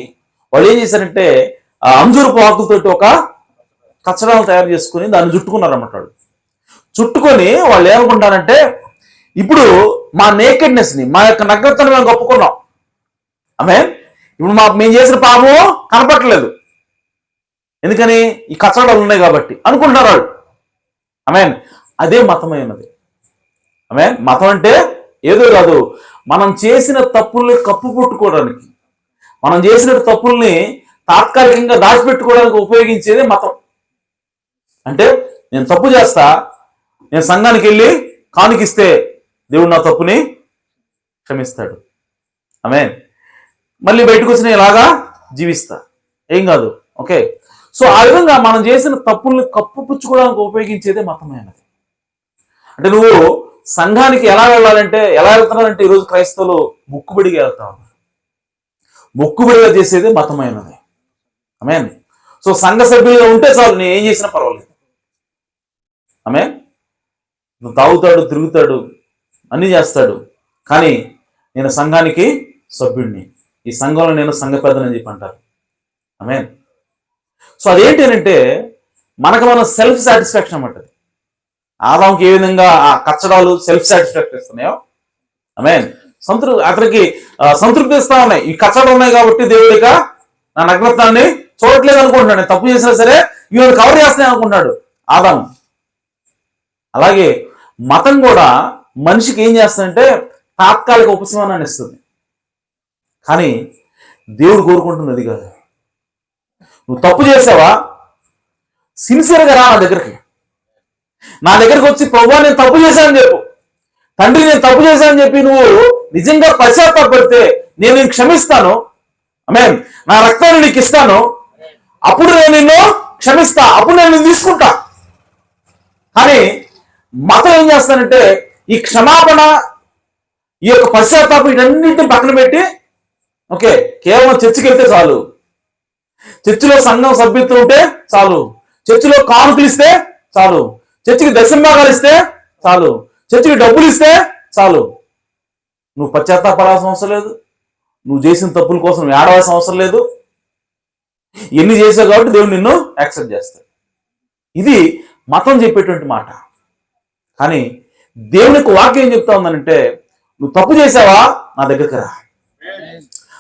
వాళ్ళు ఏం చేశారంటే అంజూరపు ఆకులతోటి ఒక కచ్చడాలు తయారు చేసుకుని దాన్ని చుట్టుకున్నారన్నమాట. చుట్టుకొని వాళ్ళు ఏమనుకుంటారంటే ఇప్పుడు మా నేకెడ్నెస్ని, మా యొక్క నగ్నతను మేము కప్పుకున్నాం. ఇప్పుడు మేము చేసిన పాపము కనపట్టలేదు, ఎందుకని ఈ కచ్చడాలు ఉన్నాయి కాబట్టి అనుకుంటున్నారు వాళ్ళు. అదే మతమైనది. మతం అంటే ఏదో కాదు, మనం చేసిన తప్పుల్ని కప్పుపుట్టుకోవడానికి, మనం చేసిన తప్పుల్ని తాత్కాలికంగా దాచిపెట్టుకోవడానికి ఉపయోగించేదే మతం. అంటే నేను తప్పు చేస్తా, నేను సంఘానికి వెళ్ళి కానుకిస్తే దేవుడు నా తప్పుని క్షమిస్తాడు. మళ్ళీ బయటకు వచ్చి నేను ఇలాగా జీవిస్తా, ఏం కాదు. ఓకే. సో ఆ విధంగా మనం చేసిన తప్పుల్ని కప్పుపుచ్చుకోవడానికి ఉపయోగించేదే మతమైనది. అంటే నువ్వు సంఘానికి ఎలా వెళ్ళాలంటే, ఎలా వెళ్తున్నారంటే ఈరోజు క్రైస్తవులు మొక్కుబడిగా వెళ్తా ఉన్నారు. మొక్కుబడిగా చేసేది మతమైనది. సో సంఘ సభ్యులుగా ఉంటే చాలు, నేను ఏం చేసినా పర్వాలేదు. నువ్వు తాగుతాడు, తిరుగుతాడు, అన్నీ చేస్తాడు, కానీ నేను సంఘానికి సభ్యుడిని, ఈ సంఘంలో నేను సంఘ పెద్దనని చెప్పి అంటారు. సో అదేంటి అంటే మనకు మనం సెల్ఫ్ సాటిస్ఫాక్షన్ అన్నమాట. ఆదాంకి ఏ విధంగా ఆ కచ్చడాలు సెల్ఫ్ సాటిస్ఫాక్షన్ ఇస్తున్నాయో అతనికి సంతృప్తి ఇస్తా ఉన్నాయి. ఈ కచ్చడాలు ఉన్నాయి కాబట్టి దేవుడిక నా నగ్నత్వాన్ని చూడట్లేదు అనుకుంటున్నాడు. నేను తప్పు చేసినా సరే ఇవన్నీ కవర్ చేస్తాయి అనుకుంటున్నాడు ఆదాం. అలాగే మతం కూడా మనిషికి ఏం చేస్తుందంటే తాత్కాలిక ఉపశమనాన్ని ఇస్తుంది, కానీ దేవుడు కోరుకుంటుంది అది కాదు. నువ్వు తప్పు చేసావా, సిన్సియర్గా రా నా దగ్గరికి వచ్చి ప్రభువా నేను తప్పు చేశానని చెప్పు. తండ్రి నేను తప్పు చేశానని చెప్పి నువ్వు నిజంగా పశ్చాత్తాపడితే నేను నిన్ను క్షమిస్తాను, ఆమేన్, నా రక్తాన్ని నీకు ఇస్తాను, అప్పుడు నేను నిన్ను క్షమిస్తా, అప్పుడు నేను నిన్ను తీసుకుంటా. కానీ మతం ఏం చేస్తానంటే ఈ క్షమాపణ, ఈ యొక్క పశ్చాత్తాపం ఇటన్నింటిని పక్కన పెట్టి ఓకే కేవలం చర్చికి వెళ్తే చాలు, చర్చిలో సంఘం సభ్యత్వం ఉంటే చాలు, చర్చిలో కానుకలు ఇస్తే చాలు, చర్చికి దశంభాగాలు ఇస్తే చాలు, చర్చికి డబ్బులు ఇస్తే చాలు, నువ్వు పశ్చాత్తాపడాల్సిన అవసరం లేదు, నువ్వు చేసిన తప్పుల కోసం ఏడవలసిన అవసరం లేదు, ఎన్ని చేసావు కాబట్టి దేవుడు నిన్ను యాక్సెప్ట్ చేస్తాడు. ఇది మతం చెప్పేటువంటి మాట. కానీ దేవునికి వాక్యం ఏం చెప్తా ఉందనంటే నువ్వు తప్పు చేసావా నా దగ్గరికి రా,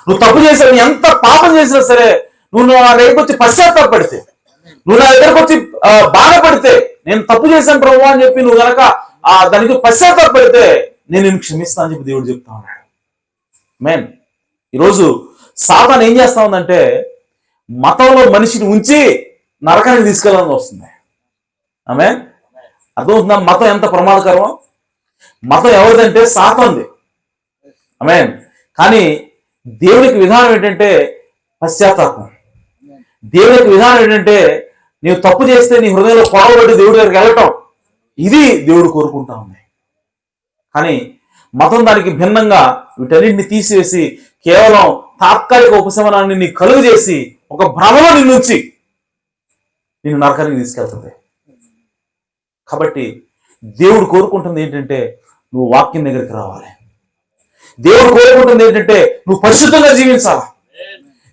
నువ్వు తప్పు చేసావు, ఎంత పాపం చేసినా సరే నువ్వు నా దగ్గరికి వచ్చి పశ్చాత్తాపడితే, నువ్వు నా దగ్గరకు వచ్చి బాధపడితే, నేను తప్పు చేశాను ప్రభు అని చెప్పి నువ్వు గనక దానికి పశ్చాత్తాపడితే నేను నిన్ను క్షమిస్తాను అని చెప్పి దేవుడు చెప్తా ఉన్నాడు. మేన్ ఈరోజు సాతాను ఏం చేస్తా ఉందంటే మతంలో మనిషిని ఉంచి నరకానికి తీసుకెళ్ళాలని వస్తుంది. ఆమె అర్థమవుతుందా మతం ఎంత ప్రమాదకరమో? మతం ఎవరిదంటే సాతానుది. ఆమేన్. కానీ దేవునికి విధానం ఏంటంటే పశ్చాత్తాపం. దేవునికి విధానం ఏంటంటే నీవు తప్పు చేస్తే నీ హృదయంలో పొడవబడి దేవుడి దగ్గరికి వెళ్ళటం. ఇది దేవుడు కోరుకుంటా ఉంది. కానీ మతం దానికి భిన్నంగా వీటన్నింటిని తీసివేసి కేవలం తాత్కాలిక ఉపశమనాన్ని నీ కలుగు చేసి ఒక భ్రమలో నిన్నుంచి నిన్ను నరకానికి తీసుకెళ్తుంది. కాబట్టి దేవుడు కోరుకుంటుంది ఏంటంటే నువ్వు వాక్యం దగ్గరికి రావాలి. దేవుడు కోరుకుంటుంది ఏంటంటే నువ్వు పరిశుద్ధంగా జీవించాలా.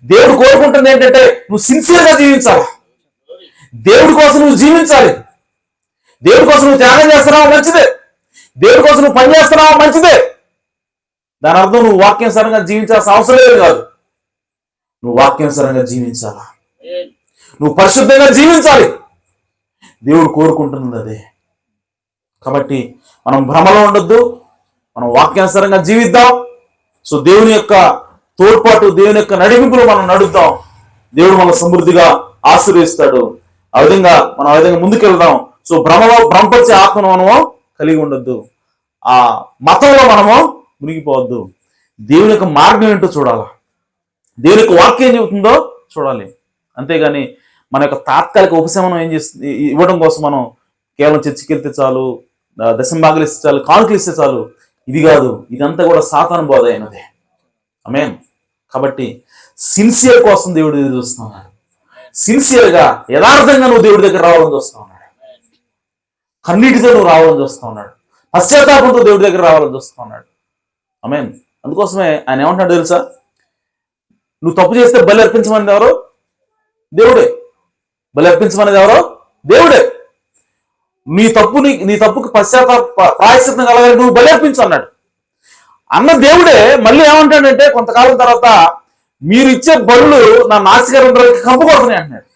దేవుడు కోరుకుంటుంది ఏంటంటే నువ్వు సిన్సియర్గా జీవించాలా. దేవుడి కోసం నువ్వు జీవించాలి. దేవుడి కోసం నువ్వు త్యాగం చేస్తున్నావా మంచిదే, దేవుడి కోసం నువ్వు పని చేస్తున్నావా మంచిదే. దాని అర్థం నువ్వు వాక్యానుసారంగా జీవించాల్సిన అవసరం లేదు కాదు. నువ్వు వాక్యానుసారంగా జీవించాలా, నువ్వు పరిశుద్ధంగా జీవించాలి. దేవుడు కోరుకుంటున్నది అదే. కాబట్టి మనం భ్రమలో ఉండొద్దు, మనం వాక్యానుసారంగా జీవిద్దాం. సో దేవుని యొక్క తోడ్పాటు, దేవుని యొక్క నడిపింపులు మనం నడుద్దాం. దేవుడు మన సమృద్ధిగా ఆశీర్వదిస్తాడు. ఆ విధంగా ముందుకెళ్దాం. సో భ్రమపరిచే ఆత్మను మనము కలిగి ఉండొద్దు, ఆ మతంలో మనము మునిగిపోవద్దు. దేవుని యొక్క మార్గం ఏంటో చూడాలా, దేవుని యొక్క వాక్యం ఏం చెబుతుందో చూడాలి. అంతేగాని మన యొక్క తాత్కాలిక ఉపశమనం ఏం చేస్తుంది ఇవ్వడం కోసం మనం కేవలం చర్చికి వెళ్తే చాలు, దశంభాగాలు ఇస్తే చాలు, కానుకలు ఇస్తే చాలు, ఇది కాదు. ఇదంతా కూడా సాతాను బోధ అయినదే. ఆమేన్. కాబట్టి సిన్సియర్ కోసం దేవుడు ఎదురు చూస్తా ఉన్నాడు. సిన్సియర్గా యథార్థంగా నువ్వు దేవుడి దగ్గర రావాలని చూస్తా ఉన్నాడు. కన్నీటితో నువ్వు రావాలని చూస్తా ఉన్నాడు. పశ్చాత్తాపంతో దేవుడి దగ్గర రావాలని చూస్తా ఉన్నాడు. ఆమేన్. అందుకోసమే ఆయన ఏమంటాడు తెలుసా, నువ్వు తప్పు చేస్తే బలి అర్పించమనేది ఎవరో? దేవుడే. బలి అర్పించమనేది ఎవరో? దేవుడే. నీ తప్పుకి ప్రాయశ్చిత్తం కలగాలి, నువ్వు బలి అర్పించు అన్నాడు. అన్న దేవుడే మళ్ళీ ఏమంటాడంటే కొంతకాలం తర్వాత మీరు ఇచ్చే బలులు నా నాసికరంధ్రాలకి కంపు కొడుతున్నాయి అంటున్నాడు.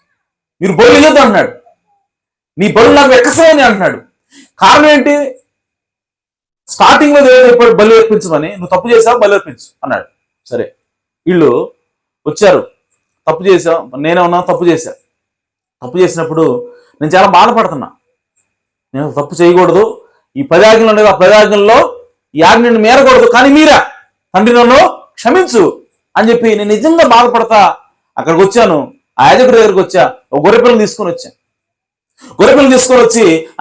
మీరు బలు ఇవ్వద్దు అంటున్నాడు. నీ బలు నాకు ఎక్కసాయని అంటున్నాడు. కారణం ఏంటి? స్టార్టింగ్ లో దేవుడు చెప్పాడు బలి అర్పించమని, నువ్వు తప్పు చేసావు బలి అర్పించు అన్నాడు. సరే, వీళ్ళు వచ్చారు, తప్పు చేసావు, నేనేమన్నా తప్పు చేసినప్పుడు నేను చాలా బాధపడుతున్నా. నేను తప్పు చేయకూడదు, ఈ 10 ఆజ్ఞలు ఉండేది, ఆ 10 ఆజ్ఞల్లో ఈ ఆజ్ఞను మేరకూడదు, కానీ మీరా తండ్రి నన్ను క్షమించు అని చెప్పి నేను నిజంగా బాధపడతా అక్కడికి వచ్చాను. ఆ యాజకుడి దగ్గరికి వచ్చా, ఒక గొర్రెపిల్లని తీసుకొని వచ్చి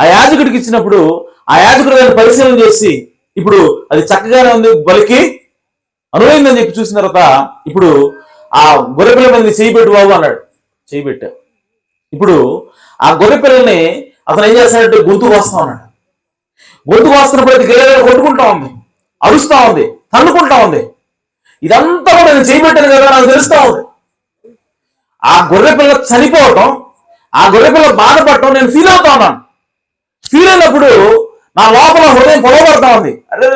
ఆ యాజకుడికి ఇచ్చినప్పుడు ఆ యాజకుడు దాన్ని పరిశీలన చేసి ఇప్పుడు అది చక్కగానే ఉంది, బలికి అనువైందని చెప్పి చూసిన తర్వాత ఇప్పుడు ఆ గొర్రెపిల్ల మీద చేయబెట్టు బాబు అన్నాడు. చేయబెట్టా. ఇప్పుడు ఆ గొర్రెపిల్లని అతను ఏం చేస్తాడంటే గొంతుకు వస్తా ఉన్నాడు. గొంతుకు వస్తున్నప్పుడు అది గిరగిర కొట్టుకుంటా ఉంది, అరుస్తా ఉంది, తన్నుకుంటా ఉంది. ఇదంతా కూడా నేను చేయబెట్టాను కదా నాకు తెలుస్తా ఉంది. ఆ గొర్రెపిల్ల చనిపోవటం, ఆ గొర్రెపిల్ల బాధపడటం నేను ఫీల్ అవుతా ఉన్నాను. ఫీల్ అయినప్పుడు నా లోపల హృదయం పొడవబడతా ఉంది. అరే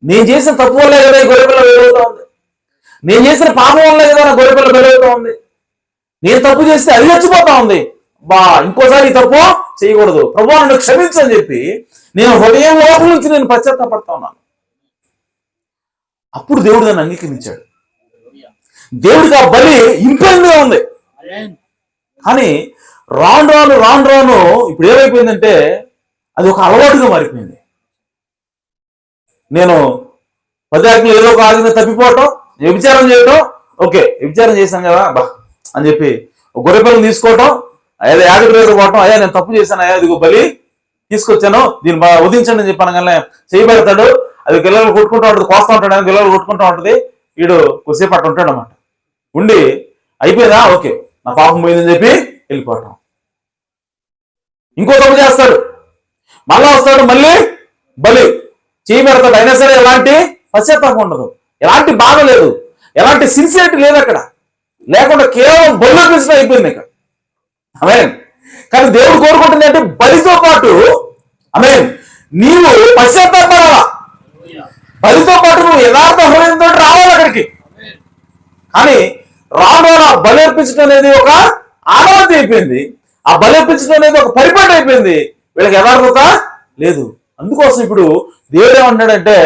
నేను చేసిన తప్పు వల్లే కదా ఈ గొర్రెపిల్ల వెలుగుతా ఉంది, నేను చేసిన పాపం వల్లే కదా నా గొర్రెపిల్ల వెలుగుతా ఉంది, నేను తప్పు చేస్తే అది చచ్చిపోతా ఉంది, ఇంకోసారి ఈ తప్పు చేయకూడదు, ప్రభువా నన్ను క్షమించని చెప్పి నేను హృదయం లోపల నుంచి నేను పశ్చాత్తాపడతా ఉన్నాను. అప్పుడు దేవుడు దాన్ని అంగీకరించాడు. దేవుడికి ఆ బలి ఇంపైంగా ఉంది. కానీ రాను రాను ఇప్పుడు ఏమైపోయిందంటే అది ఒక అలవాటుగా మారిపోయింది. నేను 10 ఆజ్ఞలు ఏదో ఒక ఆజ్ఞ తప్పిపోవటం, వ్యభిచారం చేయటం, ఓకే వ్యభిచారం చేశాను కదా బా అని చెప్పి గొర్రె పిల్లని తీసుకోవటం, అయ్యా యాగడి దగ్గర పోవటం, అయ్యా నేను తప్పు చేశాను, అయ్యా ఇదిగో బలి తీసుకొచ్చాను దీన్ని వధించండి అని చెప్పాను. కానీ చేయబెడతాడు, అది గిల్లలు కొట్టుకుంటూ ఉంటుంది, కోస్తా ఉంటాడు, గిల్లలు కొట్టుకుంటూ ఉంటుంది. వీడు కొద్దిసేపు అట్టు ఉంటాడు అన్నమాట. ఉండి అయిపోయిందా, ఓకే నా పాపం పోయిందని చెప్పి వెళ్ళిపోవటం. ఇంకో తప్పు చేస్తాడు, మళ్ళా వస్తాడు, మళ్ళీ బలి చేయబెడతాడు. అయినా సరే ఎలాంటి పశ్చాత్తాపం ఉండదు, ఎలాంటి బాధ లేదు, ఎలాంటి సిన్సియరిటీ లేదు అక్కడ, లేకుండా కేవలం బలి అర్పించడం అయిపోయింది ఇక్కడ. ఆమేన్. కానీ దేవుడు కోరుకుంటుంది అంటే బలితో పాటు ఆమేన్ నీవు పశ్చాత్తాపడాలా, బలితో పాటు నువ్వు యథార్థ హృదయంతో రావాలి అక్కడికి. కానీ రావడం బలి అర్పించడం అనేది ఒక ఆనవాయితీ అయిపోయింది, ఆ బలి అర్పించడం అనేది ఒక పరిపాటి అయిపోయింది, వీళ్ళకి యథార్థత లేదు. అందుకోసం ఇప్పుడు దేవుడు ఏమంటాడంటే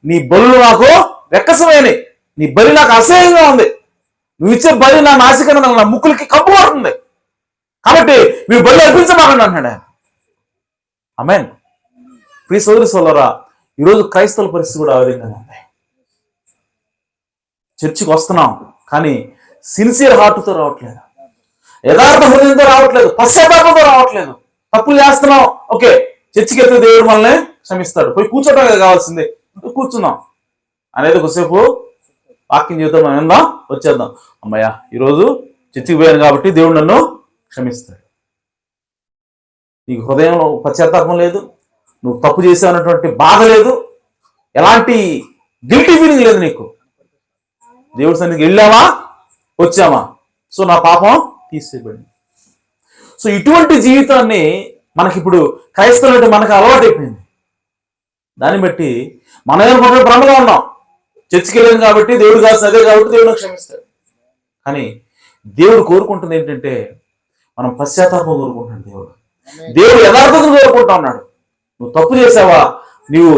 నీ బలులు నాకు వెక్కసమైనవి, నీ బలి నాకు అసహ్యంగా ఉంది, నువ్వు ఇచ్చే బలి నా నాసికన నా ముక్కులకి కంపు పడుతుంది, కాబట్టి మీరు బలి అర్పించమాకండి అంటున్నాడు ఆయన. ఆమేన్. ప్రియ సోదరి సోదరా, ఈరోజు క్రైస్తవుల పరిస్థితి కూడా ఆ విధంగానే ఉంది. చర్చికి వస్తున్నాం కానీ సిన్సియర్ హార్ట్తో రావట్లేదు, యథార్థ హృదయంతో రావట్లేదు, పశ్చాత్తాపంతో రావట్లేదు. తప్పులు చేస్తున్నాం, ఓకే చర్చికి వెళ్తే దేవుడు మనల్ని క్షమిస్తాడు, పోయి కూర్చోటం కావాల్సిందే, కూర్చున్నాం అనేది కొద్దిసేపు వాక్యం జీవితం మనం విందాం, వచ్చేద్దాం, అమ్మయ్య ఈరోజు చర్చికి పోయాను కాబట్టి దేవుడు నన్ను క్షమిస్తాడు. నీకు హృదయంలో పశ్చాత్తాపం లేదు, నువ్వు తప్పు చేసావన్నటువంటి బాధ లేదు, ఎలాంటి గిల్టీ ఫీలింగ్ లేదు నీకు. దేవుడి సన్నిధికి వెళ్ళావా వచ్చామా, సో నా పాపం తీసేయబడింది. సో ఇటువంటి జీవితాన్ని మనకిప్పుడు క్రైస్తవులు మనకు అలవాటు అయిపోయింది. దాన్ని బట్టి మనం ఏమనుకుంటే భ్రమలో ఉన్నాం, చర్చికి వెళ్ళాను కాబట్టి దేవుడు కాదు అదే కాబట్టి దేవుడు క్షమిస్తాడు. కానీ దేవుడు కోరుకుంటుంది ఏంటంటే మనం పశ్చాత్తాపం కోరుకుంటున్నాడు. దేవుడు యథార్థతను కోరుకుంటా ఉన్నాడు. నువ్వు తప్పు చేసావా, నీవు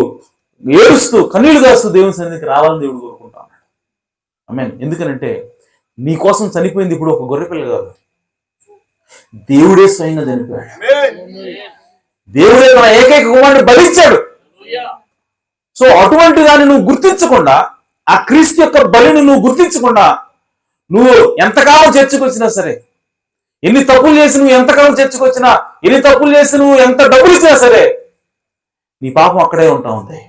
ఏడుస్తూ కన్నీళ్లు కాస్తూ దేవుని సన్నిధికి రావాలని దేవుడు కోరుకుంటా ఉన్నాడు. ఆమేన్. ఎందుకనంటే నీ కోసం చనిపోయింది ఇప్పుడు ఒక గొర్రెపిల్ల కాదు, దేవుడే స్వయంగా చనిపోయాడు. దేవుడే తన ఏకైక కుమారుని బలిచ్చాడు. సో అటువంటి దాన్ని నువ్వు గుర్తించకుండా, ఆ క్రీస్తు యొక్క బలిని నువ్వు గుర్తించకుండా, నువ్వు ఎంతకాలం చర్చకు వచ్చినా సరే, ఎన్ని తప్పులు చేసి నువ్వు ఎంతకాలం చర్చకు వచ్చినా, ఎన్ని తప్పులు చేసి నువ్వు ఎంత డబ్బులు ఇచ్చినా సరే, నీ పాపం అక్కడే ఉంటా ఉంది.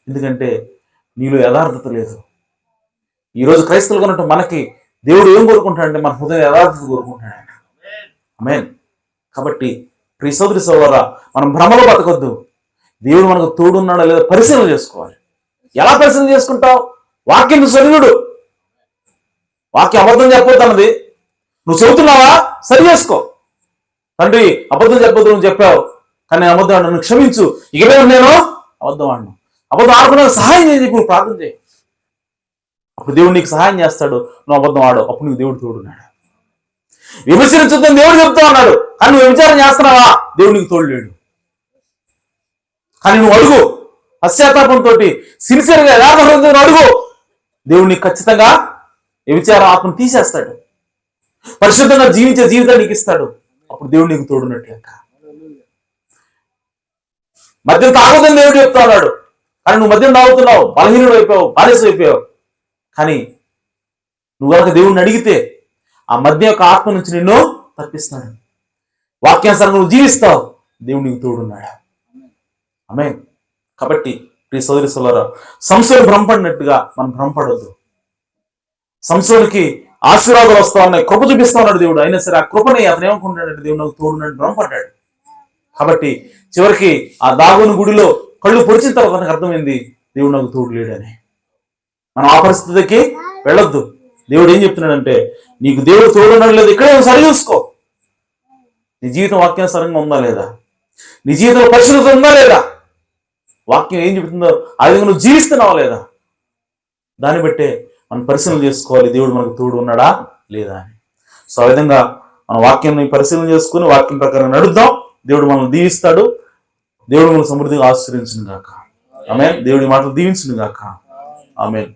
ఎందుకంటే నీలో యథార్థత లేదు. ఈరోజు క్రైస్తవులు కన్నట్టు మనకి దేవుడు ఏం కోరుకుంటాడంటే మన హృదయ యథార్థత కోరుకుంటాడు ఆయన. ఆమేన్. కాబట్టి ప్రియ సోదరి సోదరా, మనం భ్రమలో బతకొద్దు. దేవుడు మనకు తోడున్నాడా లేదా పరిశీలన చేసుకోవాలి. ఎలా పరిశీలన చేసుకుంటావు? వాక్యం సరిగుడు, వాక్యం అబద్ధం చెప్పొద్దు అన్నది, నువ్వు చెబుతున్నావా సరి చేసుకో. తండ్రి అబద్ధం చెప్పొద్దు, నువ్వు చెప్పావు కానీ అబద్ధం ఆడు, నన్ను క్షమించు, ఇకనే నేను అబద్ధం ఆడను, అబద్ధం ఆడుకున్నాను సహాయం చేసి ఇప్పుడు ప్రార్థన చేయి. అప్పుడు దేవుడు నీకు సహాయం చేస్తాడు. నువ్వు అబద్ధం ఆడు, అప్పుడు నీకు దేవుడు తోడున్నాడు. విమర్శించుద్దని దేవుడు చెప్తా ఉన్నాడు, కానీ నువ్వు విచారం చేస్తున్నావా, దేవుడు నీకు తోడు లేడు. కానీ నువ్వు అడుగు, పశ్చాత్తాపంతో సిన్సియర్గా యథార్థంతో అడుగు, దేవుడు నీకు ఖచ్చితంగా వ్యభిచార ఆత్మను తీసేస్తాడు, పరిశుద్ధంగా జీవించే జీవితాన్ని నీకు ఇస్తాడు. అప్పుడు దేవుడు నీకు తోడున్నట్టు లెక్క. మద్యం తాగొద్దని దేవుడు చెప్తా ఉన్నాడు, కానీ నువ్వు మద్యం తాగుతున్నావు, బలహీనుడు అయిపోయావు, బానిస అయిపోయావు. కానీ నువ్వు కనుక దేవుడిని అడిగితే ఆ మద్యం యొక్క ఆత్మ నుంచి నిన్ను తప్పిస్తాడు. వాక్యానుసారంగా నువ్వు జీవిస్తావు, దేవుడు నీకు తోడున్నాడు. ఆమేన్. కాబట్టి ప్రియ సోదరి సోదరా, సంసోను భ్రమపడినట్టుగా మనం భ్రమపడొద్దు. సంసోనుకి ఆశీర్వాదాలు వస్తా ఉన్నాయి, కృప చూపిస్తా ఉన్నాడు దేవుడు. అయినా సరే ఆ కృపని అతను ఏమనుకుంటాడంటే దేవుడు నాకు తోడున్నాడు భ్రమపడ్డాడు. కాబట్టి చివరికి ఆ దాగోని గుడిలో కళ్ళు పొడిచిన తర్వాత నాకు అర్థమైంది దేవుడు నాకు తోడు లేడని. మనం ఆ పరిస్థితికి వెళ్ళొద్దు. దేవుడు ఏం చెప్తున్నాడంటే నీకు దేవుడు తోడున్నాడు లేదు, ఇక్కడే సరి చూసుకో. నీ జీవితం వాక్యానుసారంగా ఉందా లేదా, నీ జీవితంలో పరిశుద్ధత ఉందా లేదా, వాక్యం ఏం చెబుతుందో ఆ విధంగా నువ్వు జీవిస్తున్నావా లేదా, దాన్ని బట్టే మనం పరిశీలన చేసుకోవాలి దేవుడు మనకు తోడు ఉన్నాడా లేదా అని. సో ఆ విధంగా మన వాక్యాన్ని పరిశీలన చేసుకుని వాక్యం ప్రకారం నడుద్దాం. దేవుడు మనల్ని దీవిస్తాడు. దేవుడు మనల్ని సమృద్ధిగా ఆశీర్వదించును గాక. ఆమేన్. దేవుడి మాటలు దీవించును గాక. ఆమేన్.